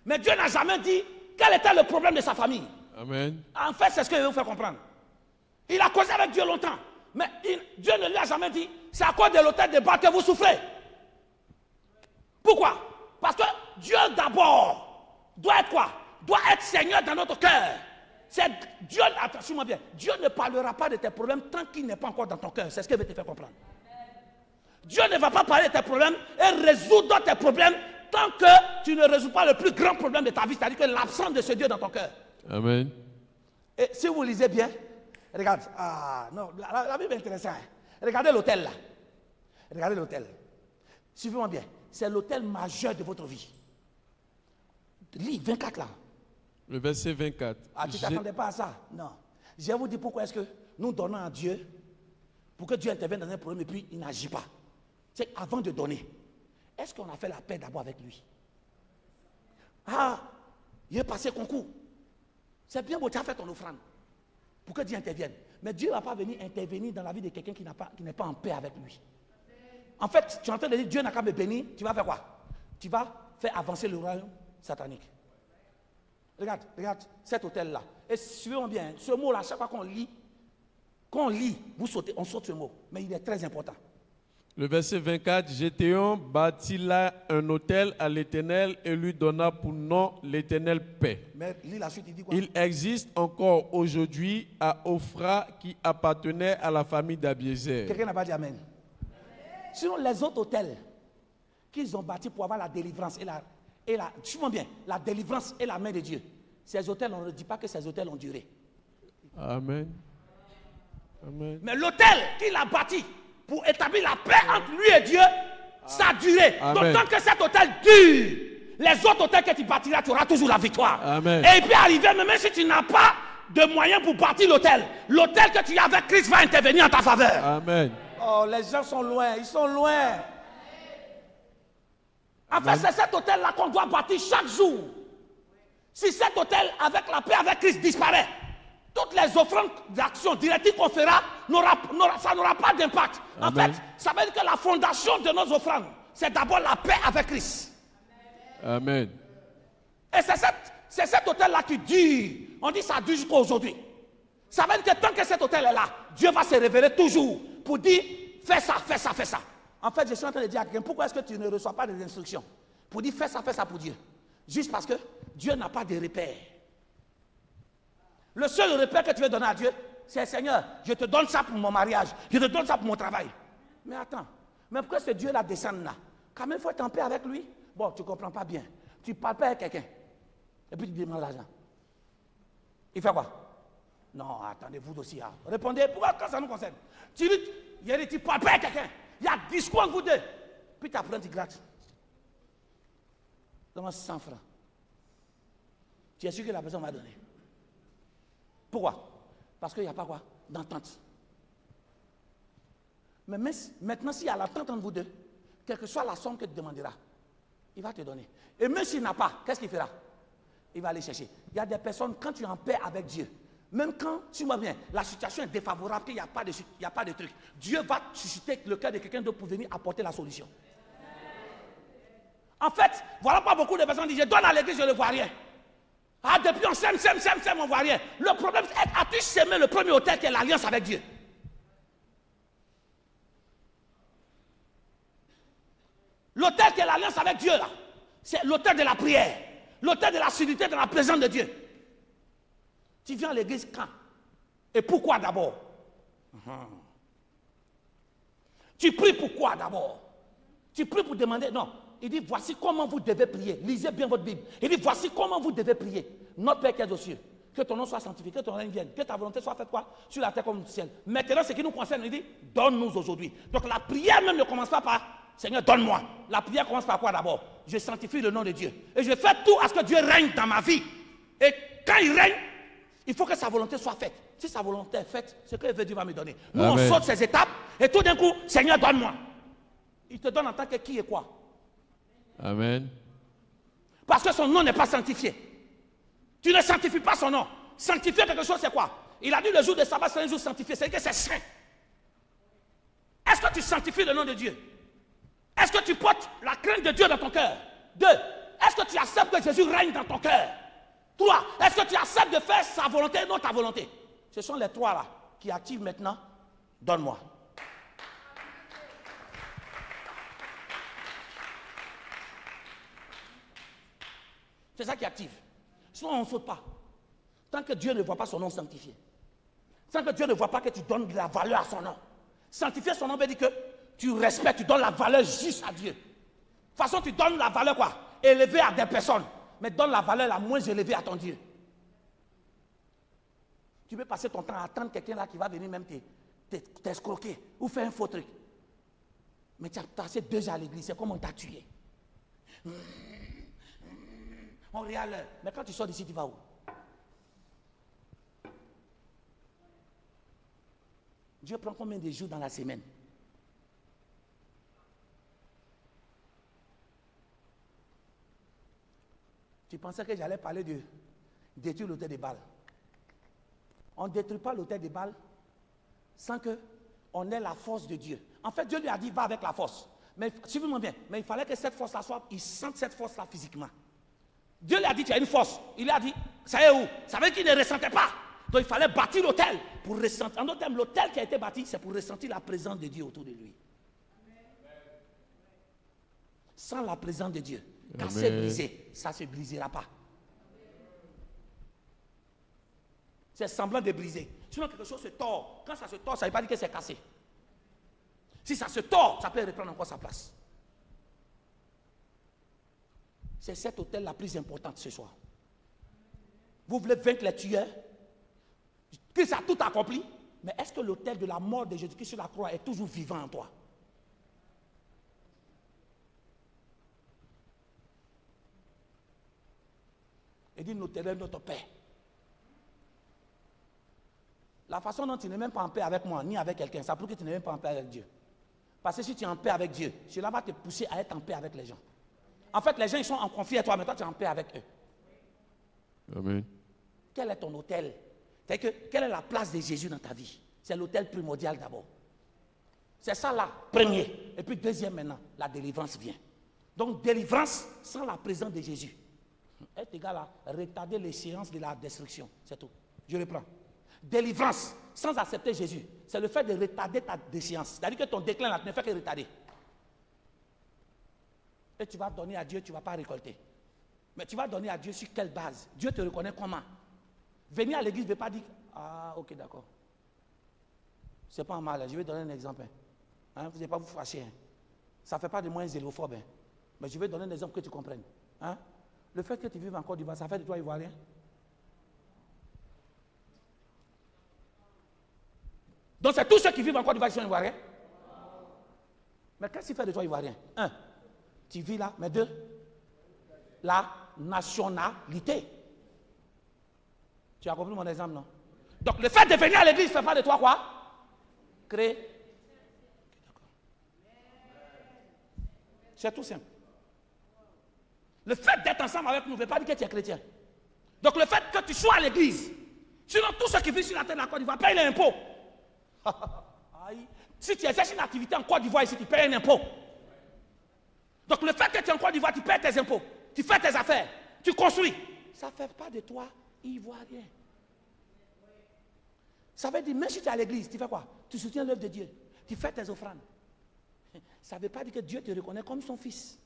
Mais Dieu n'a jamais dit quel était le problème de sa famille. Amen. En fait, c'est ce que je vais vous faire comprendre. Il a causé avec Dieu longtemps. Mais Dieu ne lui a jamais dit, c'est à cause de l'hôtel de Baal que vous souffrez. Pourquoi? Parce que Dieu d'abord doit être quoi? Doit être Seigneur dans notre cœur. C'est Dieu, attention-moi bien, Dieu ne parlera pas de tes problèmes tant qu'il n'est pas encore dans ton cœur. C'est ce que je vais te faire comprendre. Dieu ne va pas parler de tes problèmes et résoudre tes problèmes tant que tu ne résous pas le plus grand problème de ta vie, c'est-à-dire que l'absence de ce Dieu dans ton cœur. Amen. Et si vous lisez bien, regarde, non, la Bible est intéressante. Regardez l'hôtel là. Regardez l'hôtel. Suivez-moi bien. C'est l'hôtel majeur de votre vie. Lis 24 là. Le verset 24. Ah, tu ne t'attendais pas à ça? Non. Je vais vous dire pourquoi est-ce que nous donnons à Dieu, pour que Dieu intervienne dans un problème et puis il n'agit pas. C'est avant de donner. Est-ce qu'on a fait la paix d'abord avec lui? Ah, il est passé concours. C'est bien beau, tu as fait ton offrande pour que Dieu intervienne. Mais Dieu ne va pas venir intervenir dans la vie de quelqu'un qui n'est pas en paix avec lui. En fait, tu es en train de dire Dieu n'a qu'à me bénir, tu vas faire quoi? Tu vas faire avancer le royaume satanique. Regarde cet hôtel-là. Et suivez-moi bien, ce mot-là, chaque fois qu'on lit, vous sautez, on saute ce mot. Mais il est très important. Le verset 24, Gédéon bâtit là un hôtel à l'Éternel et lui donna pour nom l'Éternel paix. Mais lis la suite, il dit quoi? Il existe encore aujourd'hui à Ophra qui appartenait à la famille d'Abiézer. Quelqu'un n'a pas dit Amen. Sinon, les autres hôtels qu'ils ont bâtis pour avoir la délivrance suivons bien, la délivrance et la main de Dieu. Ces hôtels, on ne dit pas que ces hôtels ont duré. Amen. Amen. Mais l'hôtel qu'il a bâti pour établir la paix entre lui et Dieu, ça a duré. D'autant que cet hôtel dure. Les autres hôtels que tu bâtiras, tu auras toujours la victoire. Amen. Et il peut arriver, même si tu n'as pas de moyens pour bâtir l'hôtel, l'hôtel que tu as avec Christ va intervenir en ta faveur. Amen. Oh, les gens sont loin, ils sont loin. En fait, c'est cet hôtel-là qu'on doit bâtir chaque jour. Si cet hôtel, avec la paix avec Christ, disparaît, toutes les offrandes d'action directives qu'on fera, ça n'aura pas d'impact. En fait, ça veut dire que la fondation de nos offrandes, c'est d'abord la paix avec Christ. Amen. Et c'est cet hôtel-là qui dure. On dit ça dure jusqu'à aujourd'hui. Ça veut dire que tant que cet hôtel est là, Dieu va se révéler toujours pour dire, fais ça, fais ça, fais ça. En fait, je suis en train de dire à quelqu'un, pourquoi est-ce que tu ne reçois pas des instructions pour dire, fais ça pour Dieu? Juste parce que Dieu n'a pas de repère. Le seul repère que tu veux donner à Dieu, c'est Seigneur, je te donne ça pour mon mariage, je te donne ça pour mon travail. Mais attends, mais pourquoi ce Dieu-là descend là? Quand même, il faut être en paix avec lui. Bon, tu ne comprends pas bien. Tu parles pas avec quelqu'un. Et puis tu demandes l'argent. Il fait quoi? Non, attendez, vous aussi. Hein. Répondez, pourquoi quand ça nous concerne? Tu ne parles pas avec quelqu'un. Il y a discours entre vous deux. Puis tu apprends, tu grattes. Donne-moi 100 francs. Tu es sûr que la personne m'a donné. Pourquoi? Parce qu'il n'y a pas quoi? D'entente. Mais maintenant, s'il y a l'entente entre vous deux, quelle que soit la somme que tu demanderas, il va te donner. Et même s'il n'a pas, qu'est-ce qu'il fera? Il va aller chercher. Il y a des personnes, quand tu es en paix avec Dieu, Même quand, tu vois bien, la situation est défavorable, qu'il n'y a pas de truc, Dieu va susciter le cœur de quelqu'un d'autre pour venir apporter la solution. En fait, voilà pas beaucoup de personnes qui disent, je donne à l'église, je ne vois rien. Ah, depuis on sème, on ne voit rien. Le problème, c'est, as-tu semé le premier autel qui est l'alliance avec Dieu? L'autel qui est l'alliance avec Dieu, là, c'est l'autel de la prière, l'autel de la solitude dans la présence de Dieu. Tu viens à l'église quand? Et pourquoi d'abord? Tu pries pourquoi d'abord? Tu pries pour demander? Non. Il dit, voici comment vous devez prier. Lisez bien votre Bible. Il dit, voici comment vous devez prier. Notre Père qui est aux cieux, que ton nom soit sanctifié, que ton règne vienne, que ta volonté soit faite quoi? Sur la terre comme au ciel. Maintenant, ce qui nous concerne, il dit, donne-nous aujourd'hui. Donc la prière même ne commence pas par, Seigneur, donne-moi. La prière commence par quoi d'abord? Je sanctifie le nom de Dieu. Et je fais tout à ce que Dieu règne dans ma vie. Et quand il règne, il faut que sa volonté soit faite. Si sa volonté est faite, ce que Dieu va me donner. Nous, on saute ces étapes, et tout d'un coup, Seigneur, donne-moi. Il te donne en tant que qui et quoi? Amen. Parce que son nom n'est pas sanctifié. Tu ne sanctifies pas son nom. Sanctifier quelque chose, c'est quoi? Il a dit le jour de sabbat, c'est un jour sanctifié. C'est-à-dire que c'est saint. Est-ce que tu sanctifies le nom de Dieu? Est-ce que tu portes la crainte de Dieu dans ton cœur? 2. Est-ce que tu acceptes que Jésus règne dans ton cœur? 3. Est-ce que tu acceptes de faire sa volonté et non ta volonté? Ce sont les 3 là qui activent maintenant. Donne-moi. C'est ça qui active. Sinon, on ne saute pas. Tant que Dieu ne voit pas son nom sanctifié. Tant que Dieu ne voit pas que tu donnes de la valeur à son nom. Sanctifier son nom veut dire que tu respectes, tu donnes la valeur juste à Dieu. De toute façon, tu donnes la valeur quoi? Élevée à des personnes. Mais donne la valeur la moins élevée à ton Dieu. Tu peux passer ton temps à attendre quelqu'un là qui va venir même t'escroquer ou faire un faux truc. Mais tu as passé 2 heures à l'église, c'est comme on t'a tué. On regarde l'heure. Mais quand tu sors d'ici, tu vas où? Dieu prend combien de jours dans la semaine? Tu pensais que j'allais parler de détruire l'autel de Baal. On ne détruit pas l'autel de Baal sans qu'on ait la force de Dieu. En fait, Dieu lui a dit, va avec la force. Mais suivez-moi bien. Mais il fallait que cette force-là soit, il sente cette force-là physiquement. Dieu lui a dit, tu as une force. Il lui a dit, ça y est où? Ça veut dire qu'il ne ressentait pas. Donc il fallait bâtir l'autel pour ressentir. En d'autres termes, l'autel qui a été bâti, c'est pour ressentir la présence de Dieu autour de lui. Sans la présence de Dieu, quand c'est brisé, ça ne se brisera pas. C'est semblant de briser. Sinon, quelque chose se tord. Quand ça se tord, ça ne veut pas dire que c'est cassé. Si ça se tord, ça peut reprendre encore sa place. C'est cet autel la plus importante ce soir. Vous voulez vaincre les tueurs? Christ a tout accompli. Mais est-ce que l'autel de la mort de Jésus-Christ sur la croix est toujours vivant en toi? Et dit, notre Éternel, notre Père. La façon dont tu n'es même pas en paix avec moi, ni avec quelqu'un, ça prouve que tu n'es même pas en paix avec Dieu. Parce que si tu es en paix avec Dieu, cela va te pousser à être en paix avec les gens. En fait, les gens, ils sont en conflit avec toi, mais toi, tu es en paix avec eux. Amen. Quel est ton autel? Quelle est la place de Jésus dans ta vie? C'est l'autel primordial d'abord. C'est ça là, premier. Et puis deuxième maintenant, la délivrance vient. Donc délivrance sans la présence de Jésus est égal à retarder les séances de la destruction. C'est tout. Je reprends. Délivrance sans accepter Jésus, c'est le fait de retarder ta déchéance. C'est-à-dire que ton déclin là, tu ne fais que retarder. Et tu vas donner à Dieu, tu ne vas pas récolter. Mais tu vas donner à Dieu sur quelle base? Dieu te reconnaît comment? Venir à l'église ne veut pas dire, ah ok d'accord. C'est pas mal, je vais donner un exemple. Hein? Vous n'allez pas vous fâcher. Hein? Ça ne fait pas de moi un zélophobe. Hein? Mais je vais donner un exemple que tu comprennes. Hein? Le fait que tu vives en Côte d'Ivoire, ça fait de toi Ivoirien? Donc c'est tous ceux qui vivent en Côte d'Ivoire qui sont Ivoiriens? Mais qu'est-ce qui fait de toi Ivoirien? 1. Tu vis là, mais 2. La nationalité. Tu as compris mon exemple, non? Donc le fait de venir à l'église ne fait pas de toi quoi? Créer. C'est tout simple. Le fait d'être ensemble avec nous ne veut pas dire que tu es chrétien. Donc le fait que tu sois à l'église Sinon, tous ceux qui vivent sur la terre de la Côte d'Ivoire payent l'impôt. Si tu exerces une activité en Côte d'Ivoire ici, tu payes un impôt. Donc le fait que tu es en Côte d'Ivoire, tu payes tes impôts, tu fais tes affaires, tu construis. Ça ne fait pas de toi Ivoirien. Ça veut dire, même si tu es à l'église, tu fais quoi? Tu soutiens l'œuvre de Dieu, tu fais tes offrandes. Ça ne veut pas dire que Dieu te reconnaît comme son fils.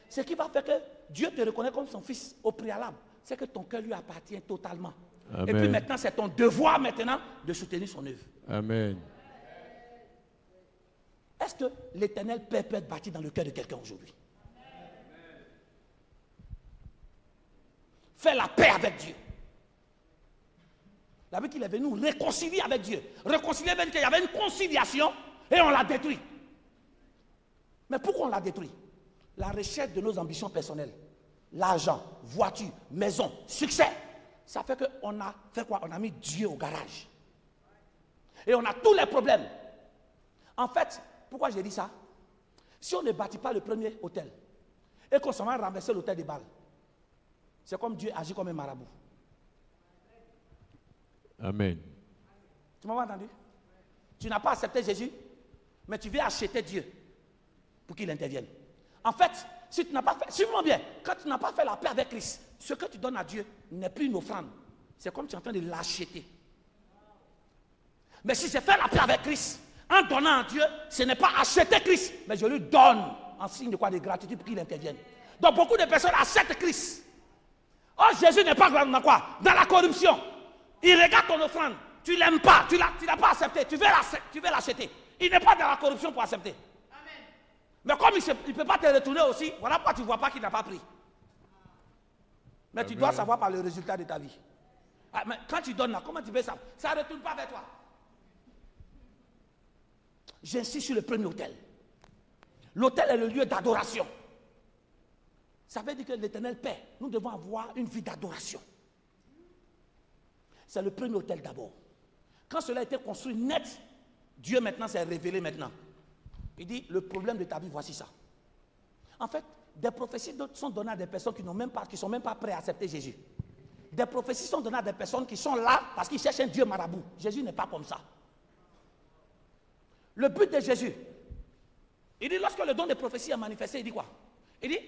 Ce qui va faire que Dieu te reconnaît comme son fils au préalable, c'est que ton cœur lui appartient totalement. Amen. Et puis maintenant, c'est ton devoir maintenant de soutenir son œuvre. Amen. Est-ce que l'éternel Père peut être bâti dans le cœur de quelqu'un aujourd'hui? Fais la paix avec Dieu. La Bible qu'il est venu nous réconcilier avec Dieu. Réconcilier avec Dieu, il y avait une conciliation et on l'a détruit. Mais pourquoi on l'a détruit? La recherche de nos ambitions personnelles. L'argent, voiture, maison, succès. Ça fait qu'on a fait quoi? On a mis Dieu au garage. Et on a tous les problèmes. En fait, pourquoi j'ai dit ça? Si on ne bâtit pas le premier hôtel et qu'on s'en va renverser l'hôtel des Baal, c'est comme Dieu agit comme un marabout. Amen. Tu m'as entendu? Tu n'as pas accepté Jésus, mais tu veux acheter Dieu pour qu'il intervienne. En fait, si tu n'as pas fait, suis-moi bien, quand tu n'as pas fait la paix avec Christ, ce que tu donnes à Dieu n'est plus une offrande. C'est comme tu es en train de l'acheter. Mais si j'ai fait la paix avec Christ, en donnant à Dieu, ce n'est pas acheter Christ, mais je lui donne en signe de quoi? De gratitude pour qu'il intervienne. Donc beaucoup de personnes achètent Christ. Oh, Jésus n'est pas dans quoi? Dans la corruption. Il regarde ton offrande. Tu ne l'aimes pas, tu ne l'as pas accepté, tu veux l'acheter. Il n'est pas dans la corruption pour accepter. Amen. Mais comme il ne peut pas te retourner aussi, voilà pourquoi tu ne vois pas qu'il n'a pas pris. Mais Amen. Tu dois savoir par le résultat de ta vie. Ah, mais quand tu donnes là, comment tu veux ça? Ça ne retourne pas vers toi. J'insiste sur le premier hôtel. L'hôtel est le lieu d'adoration. Ça veut dire que l'Éternel Père, nous devons avoir une vie d'adoration. C'est le premier hôtel d'abord. Quand cela a été construit net, Dieu maintenant s'est révélé maintenant. Il dit, le problème de ta vie, voici ça. En fait, des prophéties sont données à des personnes qui ne sont même pas prêtes à accepter Jésus. Des prophéties sont données à des personnes qui sont là parce qu'ils cherchent un Dieu marabout. Jésus n'est pas comme ça. Le but de Jésus, il dit, lorsque le don de prophétie est manifesté, il dit quoi? Il dit,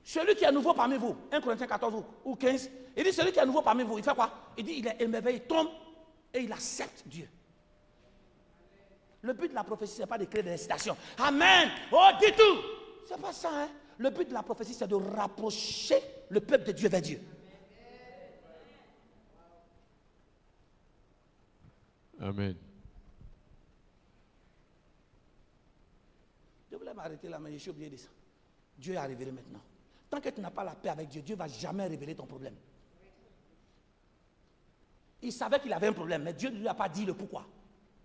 celui qui est nouveau parmi vous, 1 Corinthiens 14 ou 15, il dit, celui qui est nouveau parmi vous, il fait quoi? Il dit, il est émerveillé, il tombe et il accepte Dieu. Le but de la prophétie, ce n'est pas de créer des incitations. Amen. Oh, dis tout. Ce n'est pas ça, hein. Le but de la prophétie, c'est de rapprocher le peuple de Dieu vers Dieu. Amen. Je voulais m'arrêter là, mais je suis obligé de ça. Dieu a révélé maintenant. Tant que tu n'as pas la paix avec Dieu, Dieu ne va jamais révéler ton problème. Il savait qu'il avait un problème, mais Dieu ne lui a pas dit le pourquoi.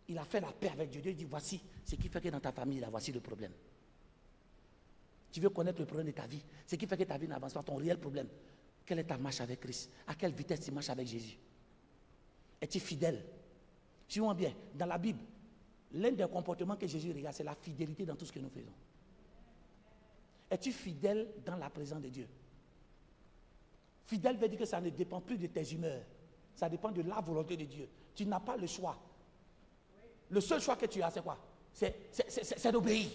Il a fait la paix avec Dieu. Dieu dit, voici ce qui fait que dans ta famille, là, voici le problème. Tu veux connaître le problème de ta vie. Ce qui fait que ta vie n'avance pas, ton réel problème. Quelle est ta marche avec Christ? À quelle vitesse tu marches avec Jésus? Es-tu fidèle? Suivons bien, dans la Bible, l'un des comportements que Jésus regarde, c'est la fidélité dans tout ce que nous faisons. Es-tu fidèle dans la présence de Dieu? Fidèle veut dire que ça ne dépend plus de tes humeurs. Ça dépend de la volonté de Dieu. Tu n'as pas le choix. Le seul choix que tu as, c'est quoi? C'est d'obéir.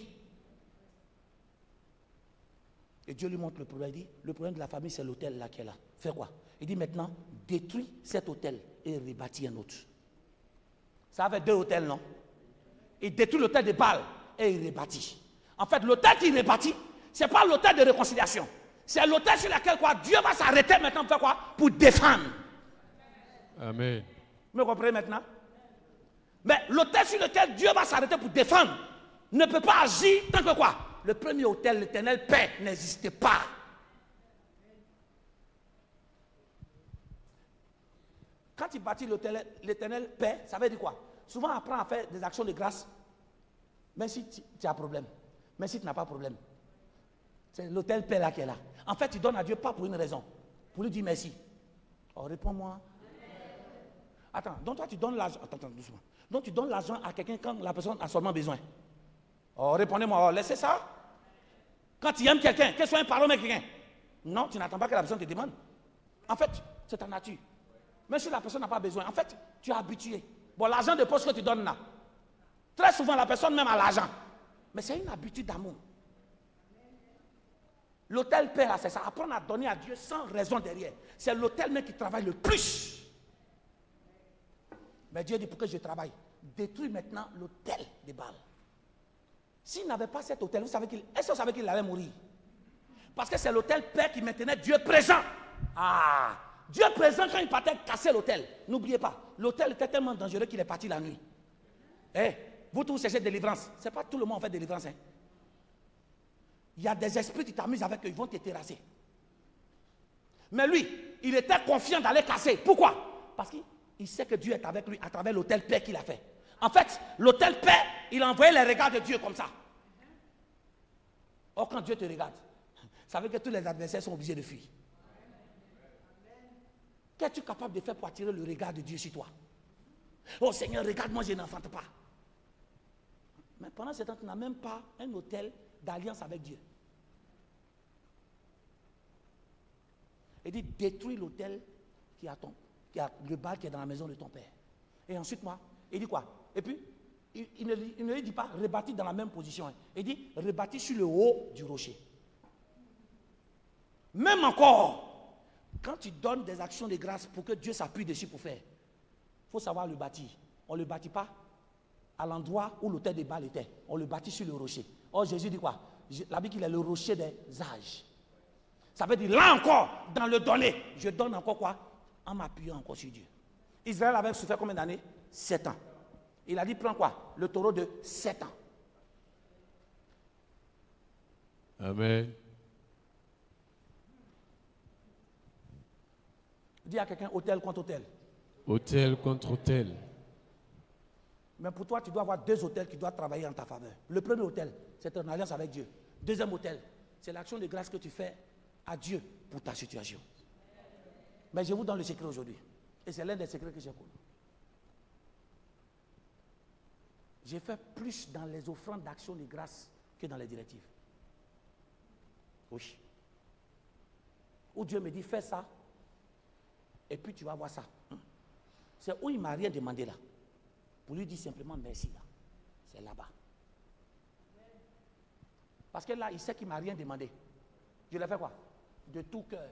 Et Dieu lui montre le problème. Il dit, le problème de la famille, c'est l'autel là qui est là. Fais quoi? Il dit maintenant, détruis cet autel et rebâtis un autre. Ça avait deux autels, non? Il détruit l'autel de Baal et il rebâtit. En fait, l'autel qu'il rebâtit, ce n'est pas l'autel de réconciliation. C'est l'autel sur lequel quoi, Dieu va s'arrêter maintenant pour faire quoi? Pour défendre. Amen. Vous me comprenez maintenant? Mais l'autel sur lequel Dieu va s'arrêter pour défendre ne peut pas agir tant que quoi? Le premier autel, l'Éternel Père, n'existait pas. Quand il bâtit l'Éternel Père, ça veut dire quoi? Souvent, apprends à faire des actions de grâce, même si tu as un problème, même si tu n'as pas de problème. C'est l'autel Père là qui est là. En fait, tu donnes à Dieu pas pour une raison, pour lui dire merci. Oh, réponds-moi. Attends, donc toi tu donnes l'argent. Attends, doucement. Donc tu donnes l'argent à quelqu'un quand la personne a seulement besoin. Oh, répondez-moi, oh, laissez ça. Quand tu aimes quelqu'un, que ce soit un parole avec quelqu'un. Non, tu n'attends pas que la personne te demande. En fait, c'est ta nature. Même si la personne n'a pas besoin. En fait, tu es habitué. Bon, l'argent de poche que tu donnes là, très souvent la personne même a l'argent. Mais c'est une habitude d'amour. L'autel père, c'est ça. Apprendre à donner à Dieu sans raison derrière. C'est l'autel même qui travaille le plus. Mais Dieu dit, pour que je travaille, détruis maintenant l'autel des Baal. S'il n'avait pas cet autel, est-ce que vous savez qu'il allait mourir? Parce que c'est l'autel père qui maintenait Dieu présent. Ah, Dieu présent quand il partait casser l'autel. N'oubliez pas, l'autel était tellement dangereux qu'il est parti la nuit. Vous tous cherchez délivrance. Ce n'est pas tout le monde en fait délivrance. Il y a des esprits qui t'amusent avec eux, ils vont te terrasser. Mais lui, il était confiant d'aller casser. Pourquoi? Parce qu'il sait que Dieu est avec lui à travers l'autel paix qu'il a fait. En fait, l'autel paix, il a envoyé les regards de Dieu comme ça. Or, quand Dieu te regarde, ça veut dire que tous les adversaires sont obligés de fuir. Qu'es-tu capable de faire pour attirer le regard de Dieu sur toi? Oh Seigneur, regarde-moi, je n'enfante pas. Mais pendant ce temps, tu n'as même pas un autel d'alliance avec Dieu. Il dit, détruis l'autel qui a le Baal qui est dans la maison de ton père. Et ensuite, moi, il dit quoi? Et puis, il ne lui dit pas rebâtir dans la même position. Il dit, rebâtir sur le haut du rocher. Même encore, quand tu donnes des actions de grâce pour que Dieu s'appuie dessus pour faire, il faut savoir le bâtir. On ne le bâtit pas à l'endroit où l'autel des Baal était. On le bâtit sur le rocher. Or, Jésus dit quoi? La Bible, il est le rocher des âges. Ça veut dire, là encore, dans le donner, je donne encore quoi? En m'appuyant encore sur Dieu. Israël avait souffert combien d'années? 7 ans. Il a dit, prends quoi? Le taureau de 7 ans. Amen. Dis à quelqu'un, hôtel contre hôtel. Hôtel contre hôtel. Mais pour toi, tu dois avoir 2 hôtels qui doivent travailler en ta faveur. Le premier hôtel, c'est une alliance avec Dieu. Deuxième hôtel, c'est l'action de grâce que tu fais à Dieu pour ta situation. Mais je vous donne le secret aujourd'hui. Et c'est l'un des secrets que j'ai connu. J'ai fait plus dans les offrandes d'action de grâce que dans les directives. Oui. Où Dieu me dit, fais ça, et puis tu vas voir ça. C'est où il ne m'a rien demandé là. Pour lui dire simplement merci là. C'est là-bas. Parce que là, il sait qu'il ne m'a rien demandé. Je l'ai fait quoi? De tout cœur.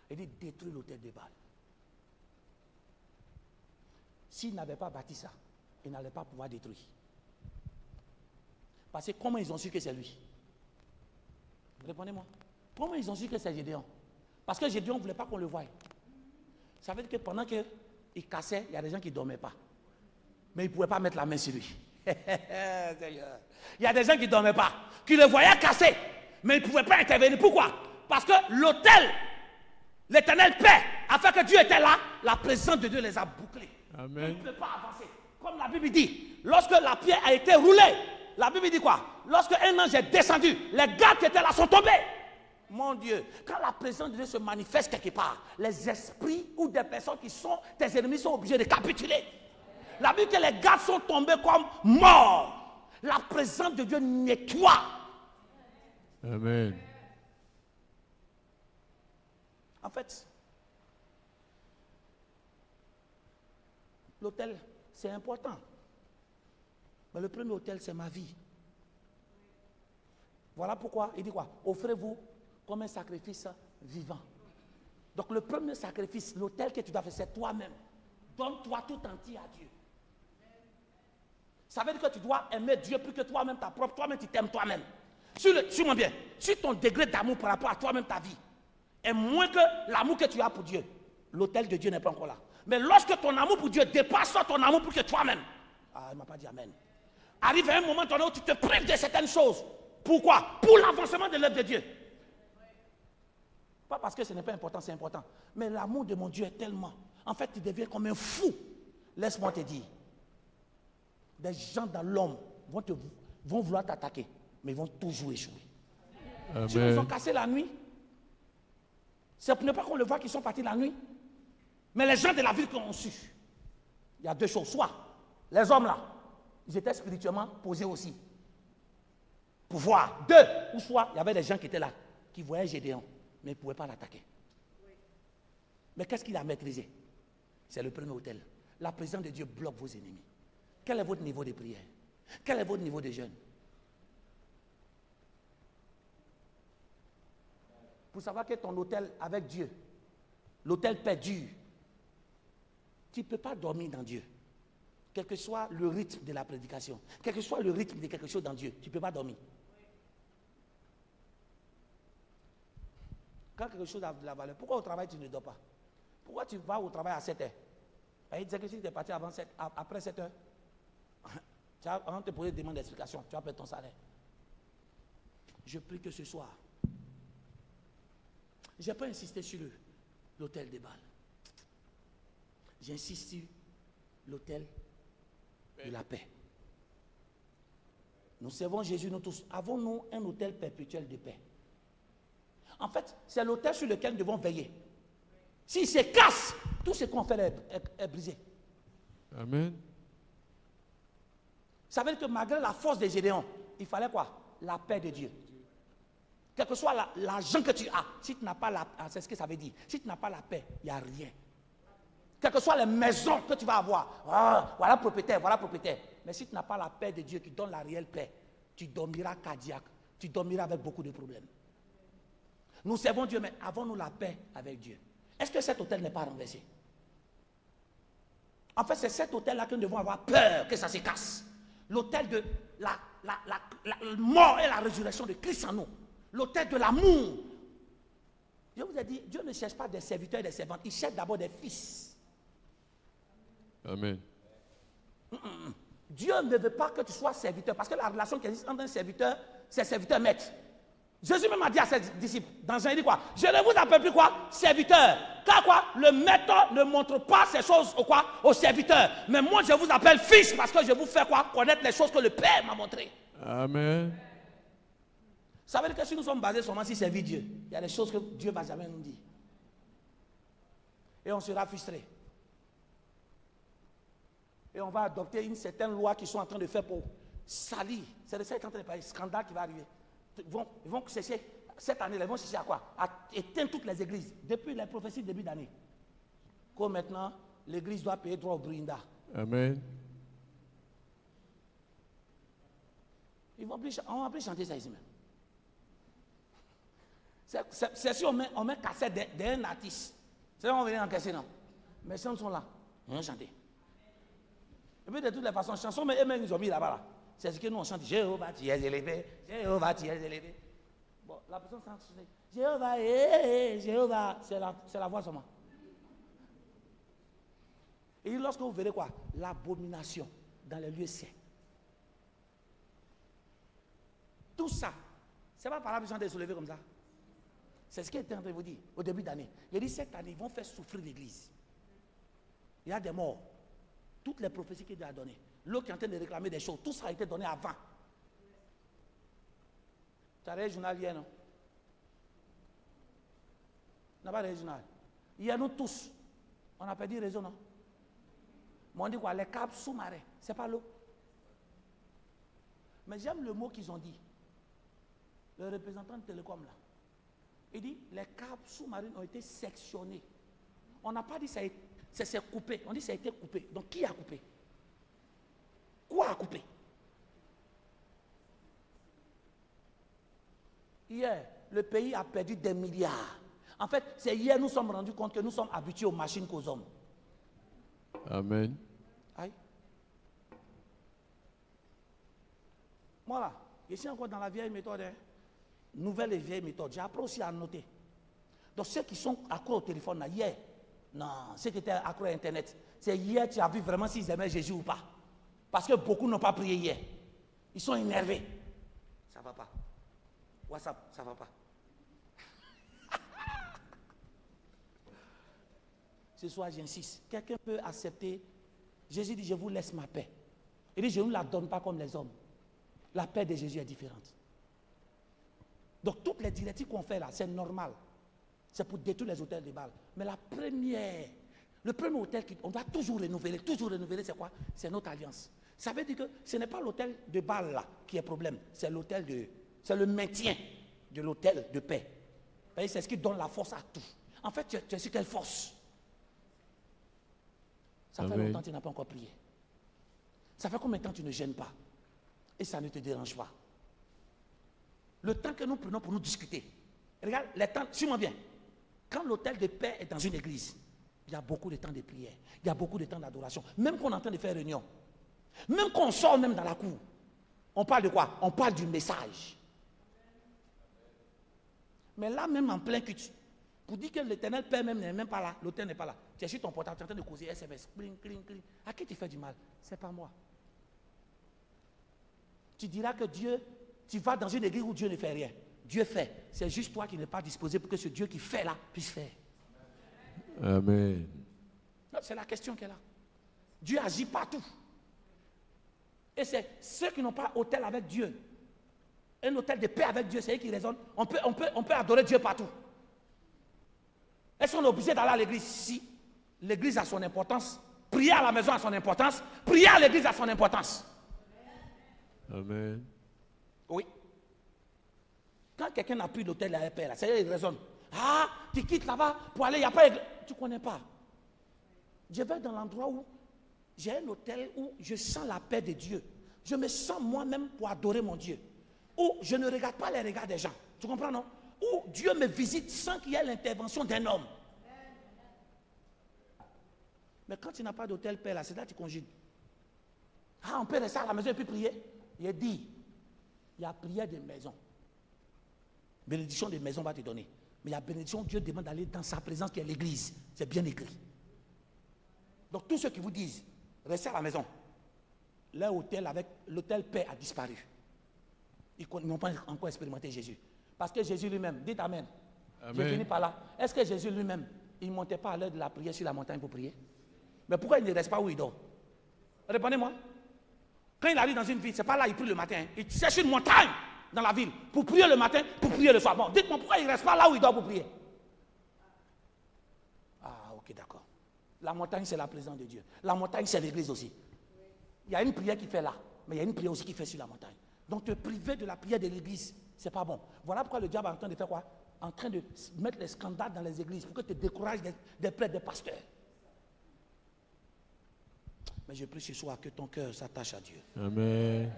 Il dit, détruis l'autel des Baal. S'il n'avait pas bâti ça, il n'allait pas pouvoir détruire. Parce que comment ils ont su que c'est lui? Répondez-moi. Comment ils ont su que c'est Gédéon? Parce que Gédéon ne voulait pas qu'on le voie. Ça veut dire que pendant qu'il cassait, il y a des gens qui ne dormaient pas. Mais ils ne pouvaient pas mettre la main sur lui. Il y a des gens qui ne dormaient pas, qui le voyaient casser, mais ils ne pouvaient pas intervenir. Pourquoi? Parce que l'autel, l'Éternel paix, a fait que Dieu était là, la présence de Dieu les a bouclés. Amen. Ils ne pouvaient pas avancer. Comme la Bible dit, lorsque la pierre a été roulée, la Bible dit quoi? Lorsque un ange est descendu, les gardes qui étaient là sont tombés. Mon Dieu, quand la présence de Dieu se manifeste quelque part, les esprits ou des personnes qui sont tes ennemis sont obligés de capituler. La Bible dit que les gardes sont tombés comme morts. La présence de Dieu nettoie. Amen. En fait, l'autel, c'est important. Mais le premier autel, c'est ma vie. Voilà pourquoi il dit quoi? Offrez-vous comme un sacrifice vivant. Donc le premier sacrifice, l'autel que tu dois faire, c'est toi-même. Donne-toi tout entier à Dieu. Ça veut dire que tu dois aimer Dieu plus que toi-même, ta propre, toi-même tu t'aimes toi-même. Suis-moi bien, si ton degré d'amour par rapport à toi-même, ta vie, est moins que l'amour que tu as pour Dieu, l'autel de Dieu n'est pas encore là. Mais lorsque ton amour pour Dieu dépasse ton amour pour que toi-même, ah, il ne m'a pas dit amen. Arrive à un moment donné où tu te prives de certaines choses. Pourquoi? Pour l'avancement de l'œuvre de Dieu. Pas parce que ce n'est pas important, c'est important. Mais l'amour de mon Dieu est tellement. En fait, tu deviens comme un fou. Laisse-moi te dire. Des gens dans l'homme vont vouloir t'attaquer, mais ils vont toujours échouer. Amen. Si nous ont cassé la nuit, c'est pour ne pas qu'on le voit qu'ils sont partis la nuit. Mais les gens de la ville qui ont su, il y a 2 choses. Soit les hommes là, ils étaient spirituellement posés aussi. Pour voir. 2, ou soit il y avait des gens qui étaient là, qui voyaient Gédéon. mais il ne pouvait pas l'attaquer. Mais qu'est-ce qu'il a maîtrisé? C'est le premier autel. La présence de Dieu bloque vos ennemis. Quel est votre niveau de prière? Quel est votre niveau de jeûne? Pour savoir que ton autel avec Dieu, l'autel paix dur, tu ne peux pas dormir dans Dieu. Quel que soit le rythme de la prédication, quel que soit le rythme de quelque chose dans Dieu, tu ne peux pas dormir. Quand quelque chose a de la valeur, pourquoi au travail tu ne dors pas? Pourquoi tu vas au travail à 7 heures? Il disait que si tu es parti après 7 heures, avant de te poser des demandes d'explication, tu vas perdre ton salaire. Je prie que ce soir, je n'ai pas insisté sur l'autel des balles. J'insiste sur l'autel de la paix. Nous servons Jésus, nous tous. Avons-nous un autel perpétuel de paix? En fait, c'est l'autel sur lequel nous devons veiller. S'il se casse, tout ce qu'on fait est brisé. Amen. Ça veut dire que malgré la force de Gédéon, il fallait quoi? La paix de Dieu. Quel que soit l'argent que tu as, si tu n'as pas la paix, c'est ce que ça veut dire. Si tu n'as pas la paix, il n'y a rien. Quelles que soient les maisons que tu vas avoir, voilà propriétaire, voilà propriétaire. Mais si tu n'as pas la paix de Dieu qui donne la réelle paix, tu dormiras cardiaque, tu dormiras avec beaucoup de problèmes. Nous servons Dieu, mais avons-nous la paix avec Dieu? Est-ce que cet hôtel n'est pas renversé? En fait, c'est cet hôtel-là que nous devons avoir peur que ça se casse. L'hôtel de la mort et la résurrection de Christ en nous. L'hôtel de l'amour. Je vous ai dit, Dieu ne cherche pas des serviteurs et des servantes, il cherche d'abord des fils. Amen. Dieu ne veut pas que tu sois serviteur, parce que la relation qui existe entre un serviteur, c'est serviteur-maître. Jésus même a dit à ses disciples, dans Jean, il dit quoi? Je ne vous appelle plus quoi? Serviteur. Car quoi? Le maître ne montre pas ces choses au quoi? Au serviteur. Mais moi, je vous appelle fils, parce que je vous fais quoi? Connaître les choses que le Père m'a montrées. Amen. Ça veut dire que si nous sommes basés seulement sur servir Dieu, il y a des choses que Dieu ne va jamais nous dire. Et on sera frustré. Et on va adopter une certaine loi qu'ils sont en train de faire pour salir. C'est de ça qu'ils sont en train de parler. Scandale qui va arriver. Ils vont chercher, cette année, ils vont chercher à quoi? À éteindre toutes les églises. Depuis les prophéties de début d'année. Comme maintenant, l'église doit payer droit au Bruinda. Amen. On va plus chanter ça ici même. C'est si on met cassette d'un artiste. C'est là qu'on va venir encaisser, non? Mais si on sont là, on va chanter. Et puis de toutes les façons, chansons, mais eux-mêmes ils ont mis là-bas. Là. C'est ce que nous on chante. Jéhovah, tu es élevé. Jéhovah, tu es élevé. Bon, la personne chante. Jéhovah, Jéhovah. C'est la voix seulement. Et lorsque vous verrez quoi? L'abomination dans les lieux saints. Tout ça, c'est pas par la puissance de se lever comme ça. C'est ce qu'il était en train de vous dire au début d'année. Il a dit cette année, ils vont faire souffrir l'église. Il y a des morts. Toutes les prophéties qu'il a données. L'autre qui est en train de réclamer des choses, tout ça a été donné avant. Tu as regardé le journal hier, non? On n'a pas regardé le journal. Hier, nous tous, on a perdu raison, non? Mais on dit quoi? Les câbles sous-marins, c'est pas l'eau. Mais j'aime le mot qu'ils ont dit. Le représentant de Télécom, là. Il dit, les câbles sous-marins ont été sectionnés. On n'a pas dit ça c'est coupé. On dit ça a été coupé. Donc, qui a coupé? Quoi a coupé? Hier, le pays a perdu des milliards. En fait, c'est hier nous sommes rendus compte que nous sommes habitués aux machines qu'aux hommes. Amen. Aïe. Moi là, je suis encore dans la vieille méthode. Hein. Nouvelle et vieille méthode. J'ai appris aussi à noter. Donc ceux qui sont accros au téléphone là, hier, non, ceux qui étaient accros à Internet, c'est hier tu as vu vraiment s'ils aimaient Jésus ou pas. Parce que beaucoup n'ont pas prié hier. Ils sont énervés. Ça ne va pas. WhatsApp, ça ne va pas. Ce soir, j'insiste. Quelqu'un peut accepter. Jésus dit, je vous laisse ma paix. Il dit, je ne la donne pas comme les hommes. La paix de Jésus est différente. Donc, toutes les directives qu'on fait là, c'est normal. C'est pour détruire les hôtels de Baal. Mais le premier hôtel qu'on doit toujours renouveler, c'est quoi? C'est notre alliance. Ça veut dire que ce n'est pas l'hôtel de Baal là qui est problème. C'est le maintien de l'hôtel de paix. C'est ce qui donne la force à tout. En fait, tu es sur quelle force? Ça fait longtemps que tu n'as pas encore prié. Ça fait combien de temps que tu ne gênes pas? Et ça ne te dérange pas. Le temps que nous prenons pour nous discuter. Regarde, les temps, suis-moi bien. Quand l'autel de paix est dans une église, il y a beaucoup de temps de prière. Il y a beaucoup de temps d'adoration. Même qu'on est en train de faire réunion. Même qu'on sort même dans la cour. On parle de quoi? On parle du message. Mais là, même en plein culte, pour dire que l'éternel Père même n'est même pas là, l'autel n'est pas là. Tu es sur ton portable, tu es en train de causer SMS. Cling, cling, cling. À qui tu fais du mal? C'est pas moi. Tu diras que Dieu, tu vas dans une église où Dieu ne fait rien. Dieu fait. C'est juste toi qui n'es pas disposé pour que ce Dieu qui fait là puisse faire. Amen. C'est la question qu'elle a. Dieu agit partout. Et c'est ceux qui n'ont pas hôtel avec Dieu, un hôtel de paix avec Dieu, c'est eux qui raisonnent. On peut adorer Dieu partout. Est-ce qu'on est obligé d'aller à l'église? Si l'église a son importance, prier à la maison a son importance, prier à l'église a son importance. Amen. Oui. Quand quelqu'un n'a plus d'hôtel à la paix, c'est-à-dire il raisonne. Ah, tu quittes là-bas pour aller, il n'y a pas d'église. Tu ne connais pas. Je vais dans l'endroit où j'ai un hôtel où je sens la paix de Dieu. Je me sens moi-même pour adorer mon Dieu. Où je ne regarde pas les regards des gens. Tu comprends, non? Où Dieu me visite sans qu'il y ait l'intervention d'un homme. Mais quand tu n'as pas d'hôtel paix, là, c'est là que tu conjugues. Ah, on peut rester à la maison et puis prier. Il est dit, il y a prière de maison. Bénédiction de maison va te donner. Mais il y a bénédiction, Dieu demande d'aller dans sa présence qui est l'église. C'est bien écrit. Donc tous ceux qui vous disent, restez à la maison, leur hôtel avec l'hôtel paix a disparu. Ils n'ont pas encore expérimenté Jésus. Parce que Jésus lui-même, dites Amen. Amen. Je finis par là. Est-ce que Jésus lui-même, il ne montait pas à l'heure de la prière sur la montagne pour prier? Mais pourquoi il ne reste pas où il dort? Répondez-moi. Quand il arrive dans une ville, ce n'est pas là qu'il prie le matin. Il cherche une montagne dans la ville pour prier le matin, pour prier le soir. Bon, dites-moi pourquoi il ne reste pas là où il dort pour prier? Ah, ok, d'accord. La montagne, c'est la présence de Dieu. La montagne, c'est l'église aussi. Il y a une prière qui fait là, mais il y a une prière aussi qui fait sur la montagne. Donc, te priver de la prière de l'église, ce n'est pas bon. Voilà pourquoi le diable est en train de faire quoi? En train de mettre les scandales dans les églises pour que tu te décourages des prêtres, des pasteurs. Mais je prie ce soir que ton cœur s'attache à Dieu. Amen.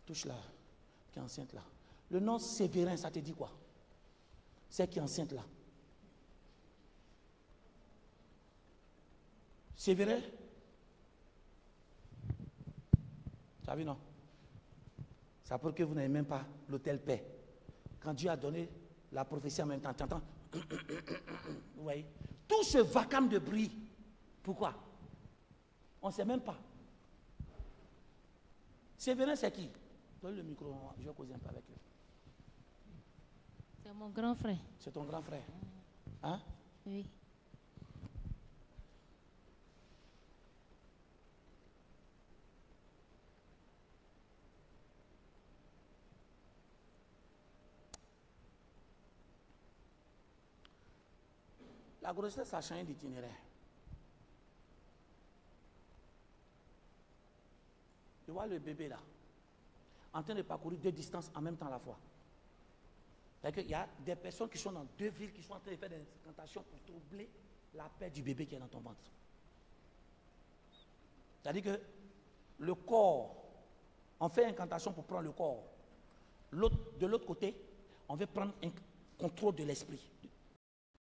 Touche là, qui est enceinte là. Le nom Sévérin, ça te dit quoi? C'est qui est enceinte là. Sévérin? Tu as vu, non? Ça prouve que vous n'avez même pas l'hôtel paix. Quand Dieu a donné la prophétie en même temps, tu entends? Vous voyez? Tout ce vacarme de bruit. Pourquoi? On ne sait même pas. Sévérin, c'est qui? Donne le micro, je vais causer un peu avec lui. C'est mon grand frère. C'est ton grand frère? Hein? Oui. La grossesse a changé d'itinéraire. Tu vois le bébé là, en train de parcourir 2 distances en même temps à la fois. C'est-à-dire qu'il y a des personnes qui sont dans 2 villes qui sont en train de faire des incantations pour troubler la paix du bébé qui est dans ton ventre. C'est-à-dire que le corps, on fait incantation pour prendre le corps. De l'autre côté, on veut prendre un contrôle de l'esprit.